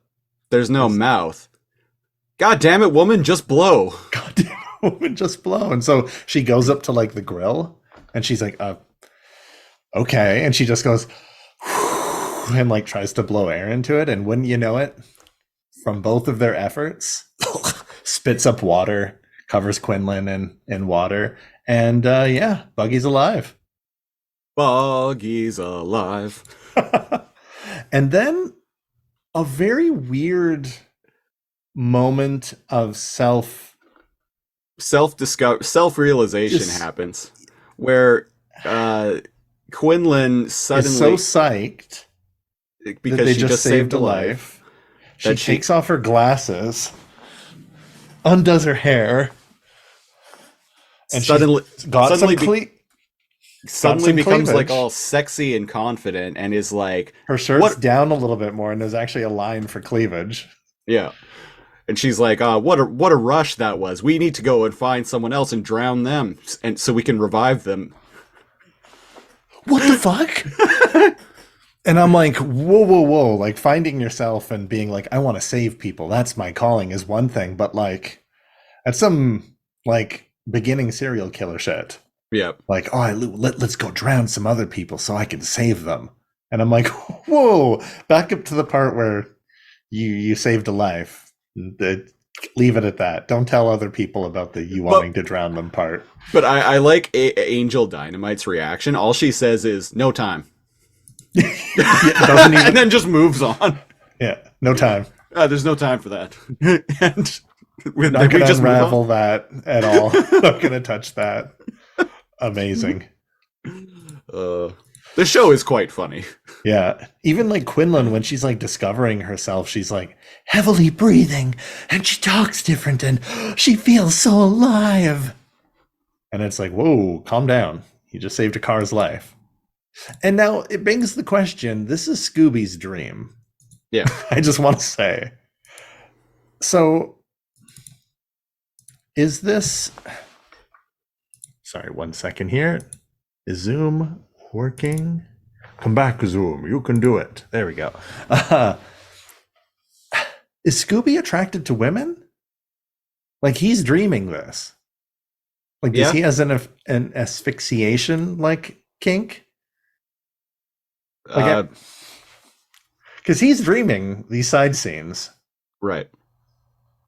there's no mouth." God damn it, woman, just blow. God damn it, woman, just blow. And so she goes up to like the grill, and she's like, "Okay," and she just goes and like tries to blow air into it, and wouldn't you know it, from both of their efforts, spits up water, covers Quinlan in water, and yeah, Buggy's alive. Buggy's alive. And then a very weird moment of self-realization happens, where Quinlan suddenly is so psyched because they just saved a life. She takes off her glasses, undoes her hair, and suddenly becomes like all sexy and confident, and is like, her shirt's down a little bit more, and there's actually a line for cleavage. Yeah. And she's like, what a rush that was. We need to go and find someone else and drown them, and so we can revive them. What the fuck? And I'm like, whoa. Like, finding yourself and being like, I want to save people, that's my calling, is one thing. But like, that's some like beginning serial killer shit. Yeah. Like, oh, let's go drown some other people so I can save them. And I'm like, whoa, back up to the part where you saved a life. Leave it at that. Don't tell other people about the you wanting to drown them part. But I like Angel Dynamite's reaction. All she says is, "No time." Doesn't even... and then just moves on. Yeah, no time. There's no time for that. And we're not going to unravel that at all. Not going to touch that. Amazing. The show is quite funny. Yeah. Even like Quinlan, when she's like discovering herself, she's like heavily breathing, and she talks different, and she feels so alive. And it's like, whoa, calm down. You just saved a car's life. And now it begs the question, this is Scooby's dream. Yeah. I just want to say. So, is this... Sorry, 1 second here. Is Zoom working? Come back, Zoom. You can do it. There we go. Is Scooby attracted to women? Like he's dreaming this. Like does Yeah. he has an asphyxiation like kink? Uh, Like because he's dreaming these side scenes. right.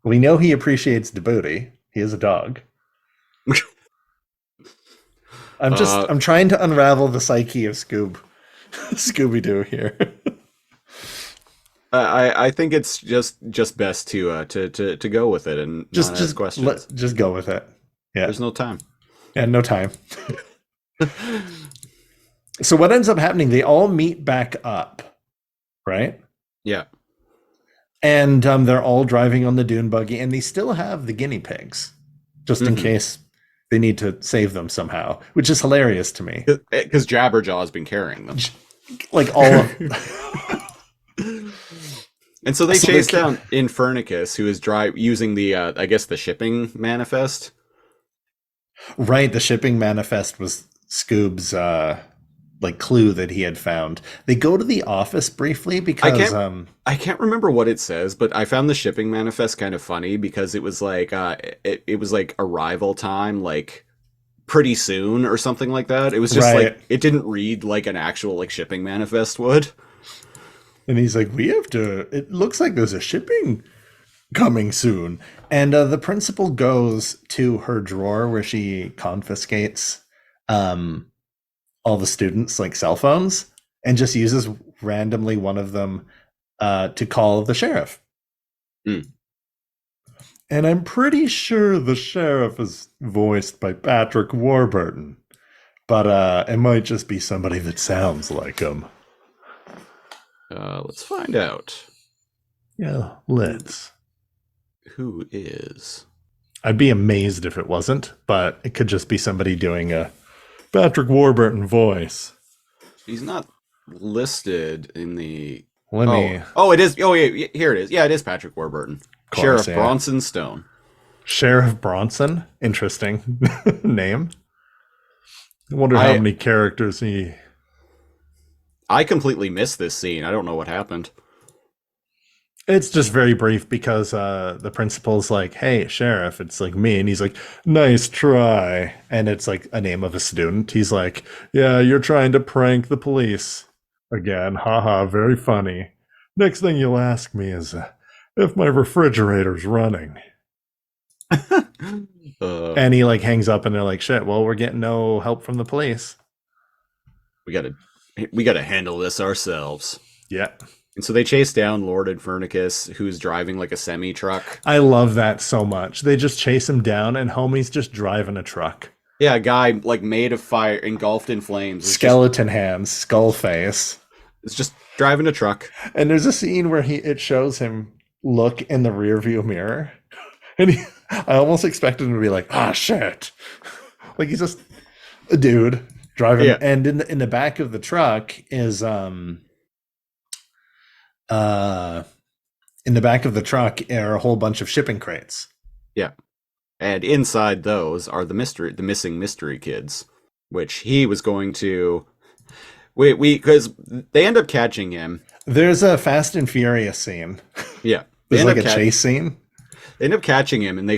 We know he appreciates the booty. He is a dog. Uh, I'm trying to unravel the psyche of Scooby-Doo here. I think it's just best to go with it and not ask questions. Just go with it. Yeah. There's no time. And no time. So what ends up happening, they all meet back up, right? Yeah. And they're all driving on the dune buggy, and they still have the guinea pigs, just in case they need to save them somehow, which is hilarious to me. Because Jabberjaw's been carrying them. Like all of... And so they chase down Infernicus, who is using the, I guess, the shipping manifest. Right, the shipping manifest was Scoob's like clue that he had found. They go to the office briefly because I can't remember what it says, but I found the shipping manifest kind of funny because it was like it was like arrival time, like pretty soon or something like that. It was just right. like it didn't read like an actual like shipping manifest would. And he's like, we have to, it looks like there's a shipping coming soon. And the principal goes to her drawer where she confiscates all the students' like cell phones and just uses randomly one of them to call the sheriff. Mm. And I'm pretty sure the sheriff is voiced by Patrick Warburton. But it might just be somebody that sounds like him. Let's find out. Yeah, let's. Who is? I'd be amazed if it wasn't, but it could just be somebody doing a Patrick Warburton voice. He's not listed in the... Let me... Oh, it is. Oh, yeah, here it is. Yeah, it is Patrick Warburton. Course, Sheriff yeah. Bronson Stone. Sheriff Bronson? Interesting name. I wonder how many characters he... I completely missed this scene. I don't know what happened. It's just very brief because the principal's like, hey, sheriff, it's like me. And he's like, nice try. And it's like a name of a student. He's like, yeah, you're trying to prank the police. Again, haha, very funny. Next thing you'll ask me is if my refrigerator's running. And he like hangs up and they're like, shit, well, we're getting no help from the police. We gotta handle this ourselves. Yeah. And so they chase down Lord Infernicus, who's driving like a semi-truck. I love that so much. They just chase him down and homie's just driving a truck. Yeah, a guy like made of fire, engulfed in flames. Skeleton hands, skull face. It's just driving a truck. And there's a scene where it shows him look in the rearview mirror. And I almost expected him to be like, ah, shit. Like he's just a dude driving. Yeah. And in the back of the truck is in the back of the truck are a whole bunch of shipping crates. Yeah. And inside those are the missing mystery kids, which he was going to because they end up catching him. There's a Fast and Furious scene. Yeah. There's like a chase scene. They end up catching him, and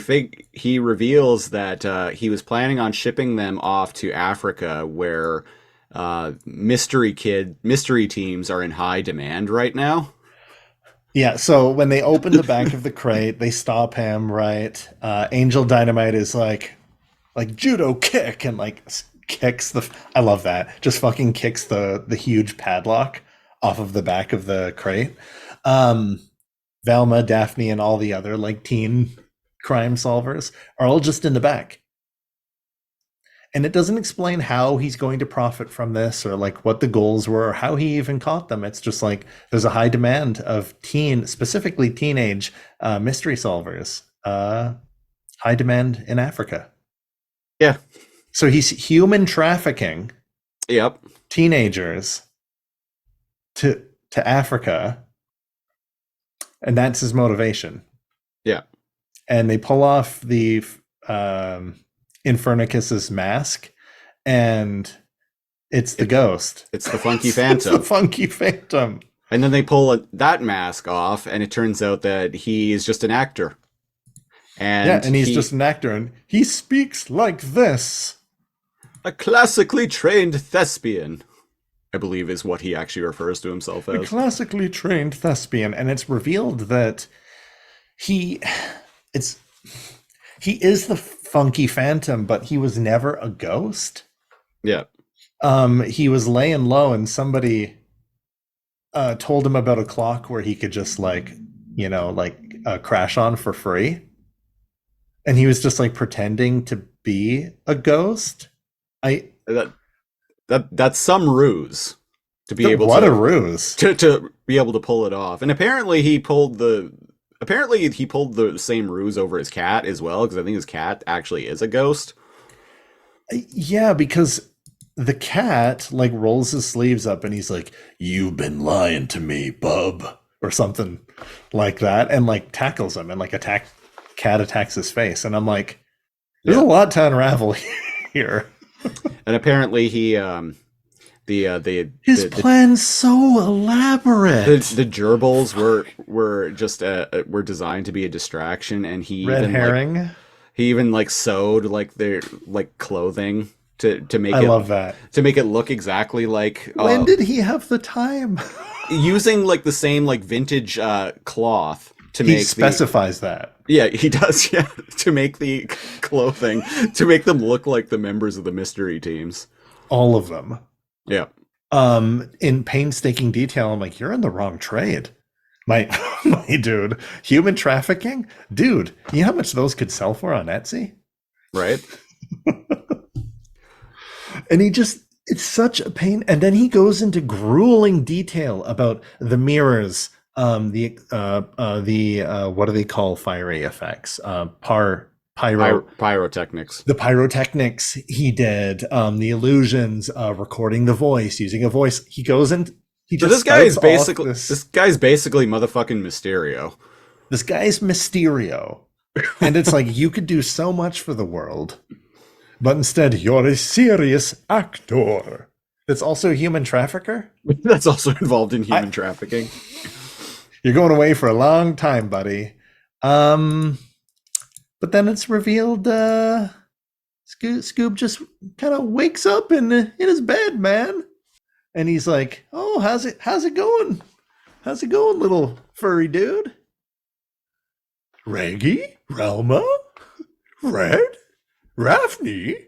he reveals that he was planning on shipping them off to Africa, where mystery teams are in high demand right now. Yeah, so when they open the back of the crate, they stop him, right? Angel Dynamite is like judo kick and like kicks I love that. Just fucking kicks the huge padlock off of the back of the crate. Velma, Daphne, and all the other like teen crime solvers are all just in the back. And it doesn't explain how he's going to profit from this or like what the goals were or how he even caught them. It's just like there's a high demand of specifically teenage mystery solvers. High demand in Africa. Yeah. So he's human trafficking. Yep. Teenagers to Africa. And that's his motivation. Yeah. And they pull off the Infernicus's mask, and it's the ghost. It's the Funky It's Phantom. the Funky Phantom. And then they pull that mask off, and it turns out that he is just an actor. Yeah, And and he's just an actor, and he speaks like this. a classically trained thespian, I believe is what he actually refers to himself A as. classically trained thespian, and it's revealed that he it's he is the Funky Phantom, but he was never a ghost. Yeah. He was laying low, and somebody told him about a clock where he could just crash on for free, and he was just like pretending to be a ghost. That's some ruse to be able What to a ruse. to be able to pull it off. And apparently he pulled the same ruse over his cat as well, because I think his cat actually is a ghost. Yeah, because the cat like rolls his sleeves up and he's like, "You've been lying to me, bub," or something like that, and like tackles him, and like cat attacks his face, and I'm like, there's a lot to unravel here. And apparently he his plan's so elaborate. The gerbils were just were designed to be a distraction, and he red even herring. He even like sewed like their like clothing to make I it love that. to make it look exactly like when did he have the time? Using like the same like vintage cloth to he make specifies that. Yeah, he does, yeah, to make the clothing to make them look like the members of the mystery teams. All of them. Yeah. In painstaking detail. I'm like, you're in the wrong trade. My dude, human trafficking? Dude, you know how much those could sell for on Etsy? Right? And it's such a pain. And then he goes into grueling detail about the mirrors, the what do they call fiery effects? Pyrotechnics. The pyrotechnics he did, the illusions, recording the voice, using a voice. He goes in. So this guy's basically motherfucking Mysterio. This guy's Mysterio. And it's like, you could do so much for the world, but instead you're a serious actor. That's also a human trafficker? That's also involved in human trafficking. You're going away for a long time, buddy. But then it's revealed Scoob just kind of wakes up in his bed, man. And he's like, "Oh, how's it going? How's it going, little furry dude? Reggie? Relma? Red? Raffney?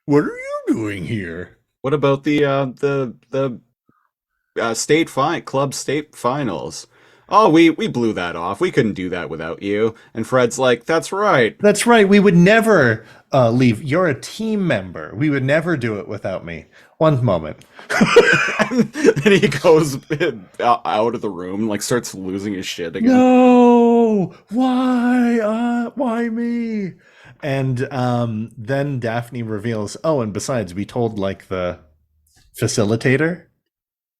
What are you doing here?" What about the club state finals? Oh, we blew that off. We couldn't do that without you. And Fred's like, that's right. That's right. We would never leave. You're a team member. We would never do it without me. One moment. And he goes out of the room, like starts losing his shit again. No, why me? And then Daphne reveals, oh, and besides, we told like the facilitator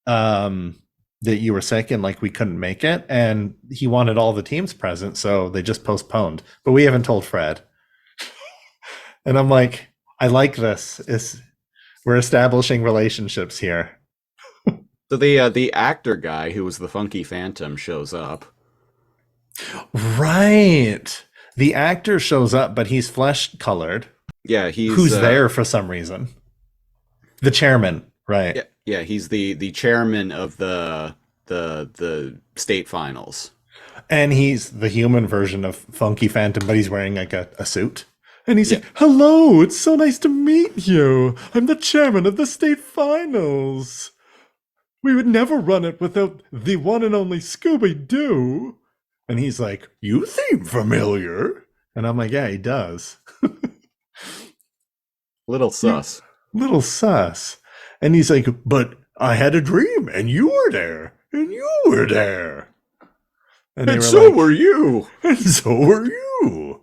that you were sick and like we couldn't make it, and he wanted all the teams present, so they just postponed. But we haven't told Fred. And I'm like, I like this. We're establishing relationships here. So the actor guy who was the Funky Phantom shows up. Right. The actor shows up, but he's flesh colored. Yeah, who's there for some reason. The chairman, right? Yeah, he's the chairman of the state finals. And he's the human version of Funky Phantom, but he's wearing like a suit. And he's like, "Hello, it's so nice to meet you. I'm the chairman of the state finals. We would never run it without the one and only Scooby-Doo." And he's like, "You seem familiar." And I'm like, "Yeah, he does." Little sus. Little sus. And he's like, "But I had a dream, and you were there, and you were there. And so were you. And so were you."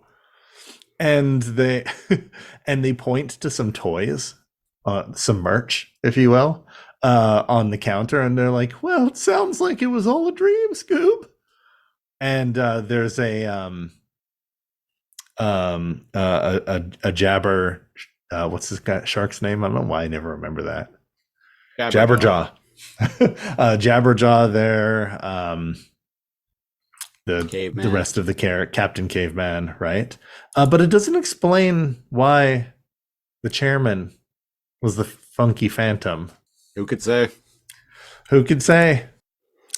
And they point to some toys, some merch, if you will, on the counter, and they're like, "Well, it sounds like it was all a dream, Scoob." And there's a a jabber. What's this guy shark's name? I don't know why I never remember that. Jabberjaw. Jabberjaw. Jabberjaw there. The Caveman. rest of the Captain Caveman, right? But it doesn't explain why the chairman was the funky phantom. Who could say? Who could say?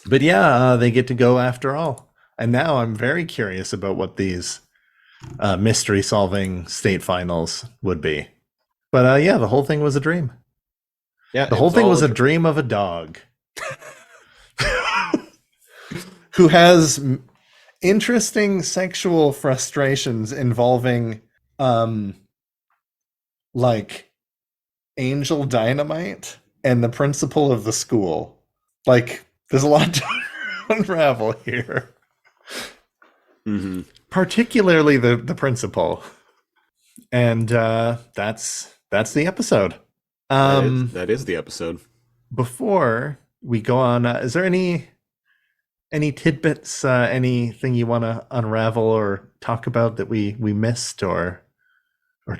But yeah, they get to go after all. And now I'm very curious about what these mystery solving state finals would be. But yeah, the whole thing was a dream. Yeah, The it whole was thing all was a dream of a dog who has interesting sexual frustrations involving like Angel Dynamite and the principal of the school. Like, there's a lot to unravel here. Mm-hmm. Particularly the principal. And that's the episode. That is the episode. Before we go on, is there any tidbits, anything you want to unravel or talk about that we missed or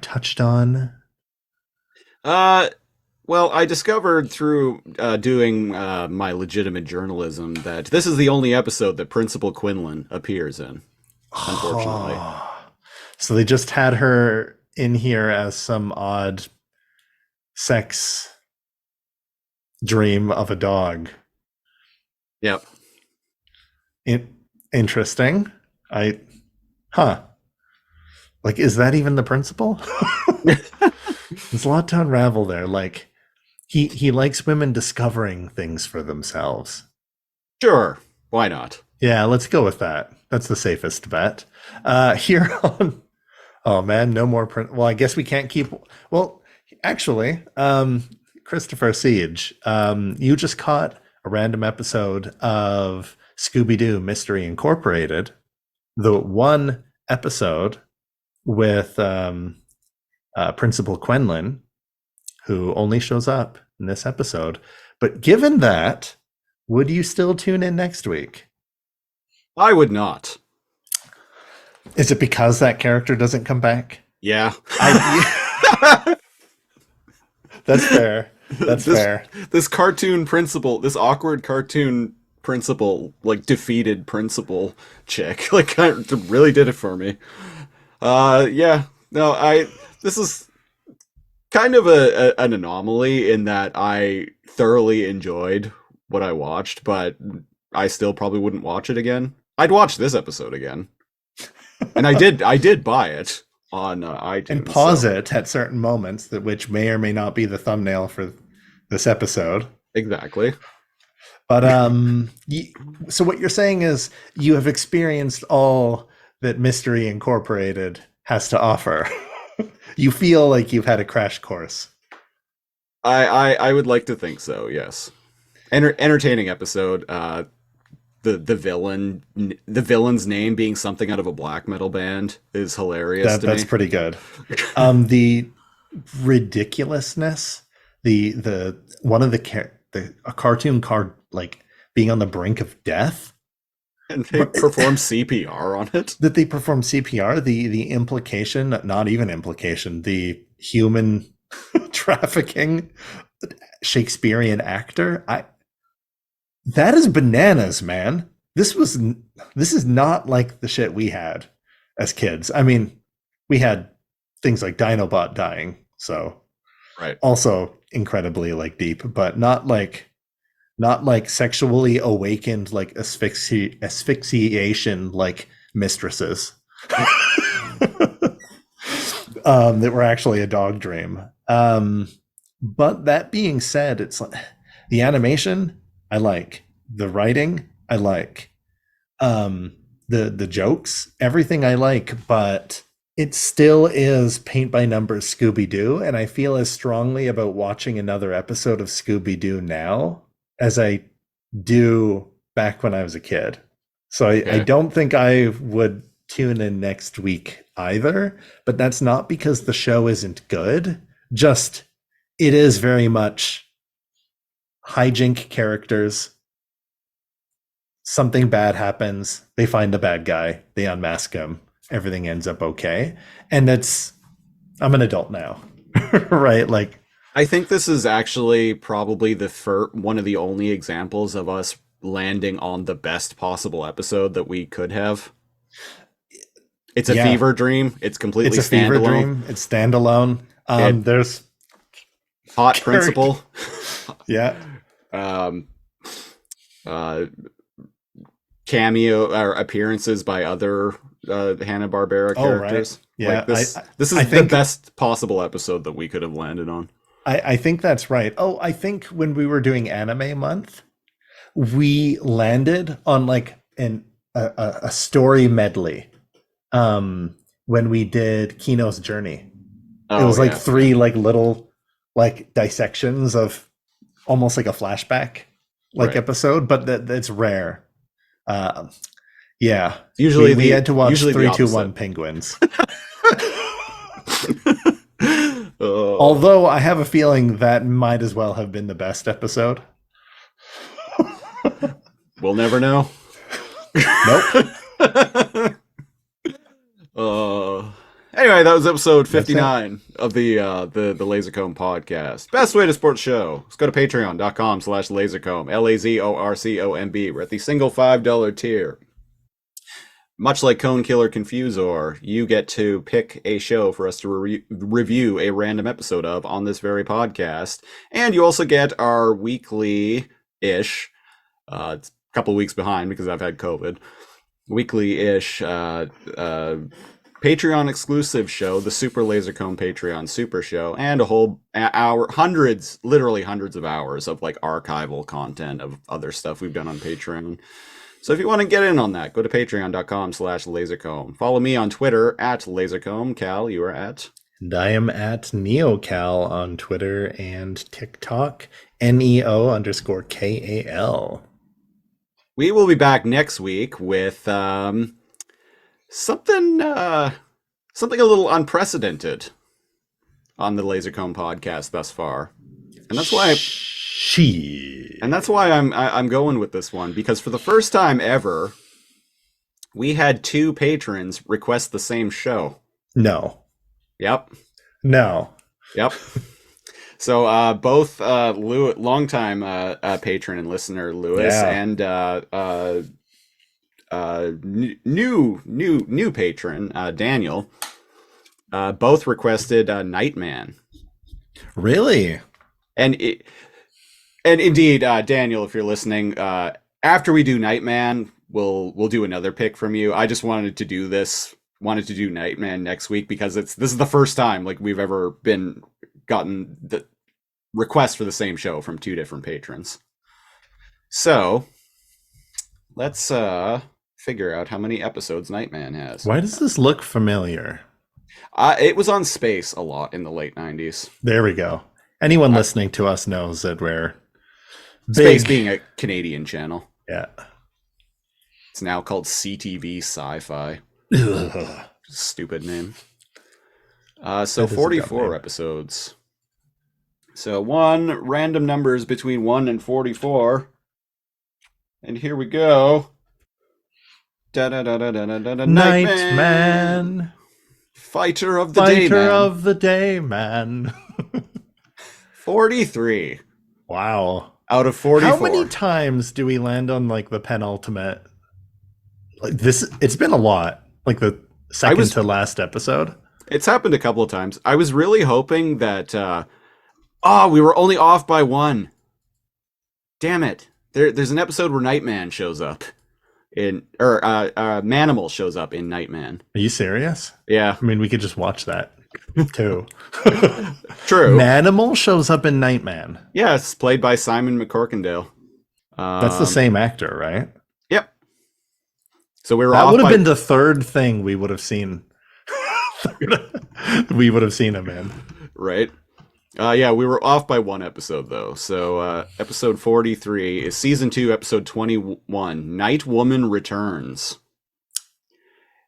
touched on? Uh, well, I discovered through doing my legitimate journalism that this is the only episode that Principal Quinlan appears in, unfortunately. So they just had her in here as some odd sex dream of a dog. Yep. Interesting. Like, is that even the principal? There's a lot to unravel there. Like, he likes women discovering things for themselves. Sure. Why not? Yeah, let's go with that. That's the safest bet. Here on, oh man, no more well, I guess we can't keep. Well, actually, Christopher Siege, you just caught a random episode of Scooby-Doo Mystery Incorporated, the one episode with Principal Quinlan, who only shows up in this episode. But given that, would you still tune in next week? I would not. Is it because that character doesn't come back? Yeah. That's fair. That's fair. This cartoon principal, this awkward cartoon principal, like defeated principal chick, like really did it for me. Yeah. No, this is kind of an anomaly in that I thoroughly enjoyed what I watched, but I still probably wouldn't watch it again. I'd watch this episode again. And I did buy it on iTunes. And pause it at certain moments, which may or may not be the thumbnail for this episode. Exactly. But so what you're saying is you have experienced all that Mystery Incorporated has to offer. You feel like you've had a crash course. I would like to think so. Yes. Entertaining episode. The villain's name being something out of a black metal band is hilarious. That's pretty good. The ridiculousness, the one of a cartoon card like being on the brink of death, and they perform CPR on it. That they perform CPR. The implication, not even implication, the human trafficking Shakespearean actor. That is bananas, man. This is not like the shit we had as kids. I mean, we had things like Dinobot dying, so right. Also incredibly like deep, but not like sexually awakened like asphyxiation like mistresses. That were actually a dog dream. But that being said, it's like the animation I like, the writing I like, the jokes, everything I like, but it still is paint by numbers Scooby-Doo, and I feel as strongly about watching another episode of Scooby-Doo now as I do back when I was a kid. So I don't think I would tune in next week either, but that's not because the show isn't good, just it is very much hijink characters. Something bad happens, they find the bad guy, they unmask him, everything ends up okay. And I'm an adult now, right? Like, I think this is actually probably one of the only examples of us landing on the best possible episode that we could have. It's a yeah, fever dream. It's completely it's a fever standalone. dream. It's standalone. It There's hot character. principle. Yeah. um, uh, Cameo or appearances by other Hanna-Barbera Oh, right. characters. Yeah. Like this, this I is the think best possible episode that we could have landed on. I think that's right. Oh, I think when we were doing anime month, we landed on like a story medley. When we did Kino's Journey, it was Oh like yeah, three like little like dissections of almost like a flashback like right. episode, but that's rare. Uh, yeah, Usually we had to watch usually the 321 opposite. Penguins. Oh, Although I have a feeling that might as well have been the best episode. we'll never know. Nope. Uh, anyway, that was episode That's it. 59 of the Lasercomb podcast. Best way to support the show. Let's go to patreon.com/lasercomb, LAZORCOMB. We're at the single $5 tier. Much like Cone Killer Confusor, you get to pick a show for us to review a random episode of on this very podcast. And you also get our weekly-ish, it's a couple weeks behind because I've had COVID, weekly-ish Patreon exclusive show, the Super Lasercomb Patreon Super Show, and a whole hour, literally hundreds of hours of like archival content of other stuff we've done on Patreon. So if you want to get in on that, go to patreon.com/lasercomb. Follow me on Twitter at lasercomb. Cal, you are at? And I am at NeoCal on Twitter and TikTok, NEO_KAL. We will be back next week with something a little unprecedented on the Lasercomb podcast thus far, and that's why I'm going with this one, because for the first time ever, we had two patrons request the same show. No. Yep. No. Yep. So both longtime patron and listener Lewis, Yeah. and new patron Daniel, both requested Nightman. Really? And indeed, Daniel, if you're listening, after we do Nightman, we'll do another pick from you. I just wanted to do Nightman next week because this is the first time like we've ever gotten the request for the same show from two different patrons. So let's figure out how many episodes Nightman has. Why does this look familiar? It was on Space a lot in the late 90s. There we go. Anyone listening to us knows that we're Space big. being a Canadian channel. Yeah. It's now called CTV Sci-Fi. Ugh. Stupid name. So That is a dumb 44 name. episodes. So random numbers between 1 and 44. And here we go. Nightman. Fighter of the day, Fighter man. of the day, man. 43 Wow. out of 44. How many times do we land on like the penultimate? Like this, it's been a lot. Like the second to last episode. It's happened a couple of times. I was really hoping that we were only off by one. Damn it. There's an episode where Nightman shows up Manimal shows up in Nightman. Are you serious? Yeah. I mean, we could just watch that too. True. Manimal shows up in Nightman. Yes, played by Simon McCorkindale. That's the same actor, right? Yep. So we were That off would have by been the third thing we would have seen. We would have seen him in. right. Yeah, we were off by one episode though. So episode 43 is season 2, episode 21. Night Woman returns.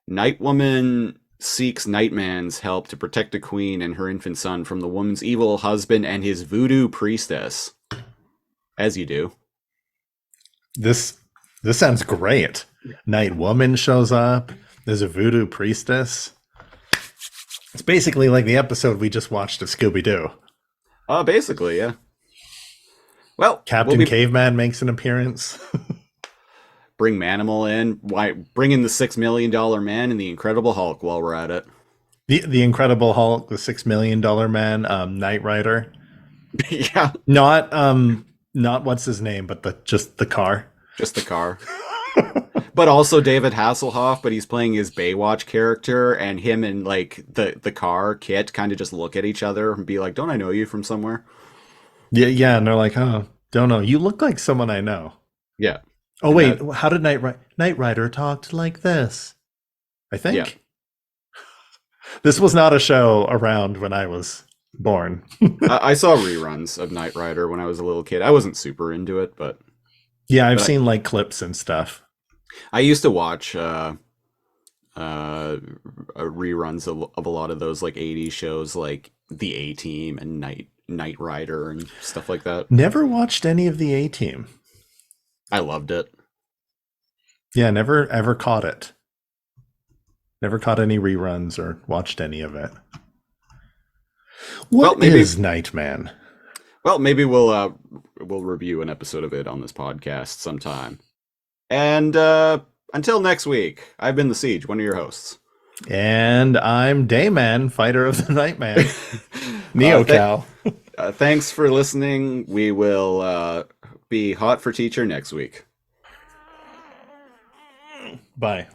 Night Woman seeks Nightman's help to protect the queen and her infant son from the woman's evil husband and his voodoo priestess. As you do. This sounds great. Night Woman shows up. There's a voodoo priestess. It's basically like the episode we just watched of Scooby-Doo. Basically, yeah. Well, Captain Caveman makes an appearance. Bring Manimal in. Why bring in the $6 million man and the Incredible Hulk while we're at it? The Incredible Hulk, the $6 million man, Knight Rider. Yeah. Not what's his name, but just the car. Just the car. But also David Hasselhoff, but he's playing his Baywatch character, and him and like the car, Kit, kind of just look at each other and be like, "Don't I know you from somewhere?" Yeah, and they're like, "Oh, don't know. You look like someone I know." Yeah. Oh wait, how did Knight Rider talked like this? I think. Yeah. This was not a show around when I was born. I saw reruns of Knight Rider when I was a little kid. I wasn't super into it, but yeah, I've seen like clips and stuff. I used to watch reruns of a lot of those like 80s shows like The A-Team and Knight Rider and stuff like that. Never watched any of the A-Team. I loved it. Yeah, never ever caught it. Never caught any reruns or watched any of it. What is Nightman? Well, maybe we'll review an episode of it on this podcast sometime. And until next week, I've been The Siege, one of your hosts. And I'm Dayman, fighter of the Nightman. NeoCal. Thanks for listening. We will be hot for teacher next week. Bye.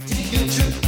Take a trip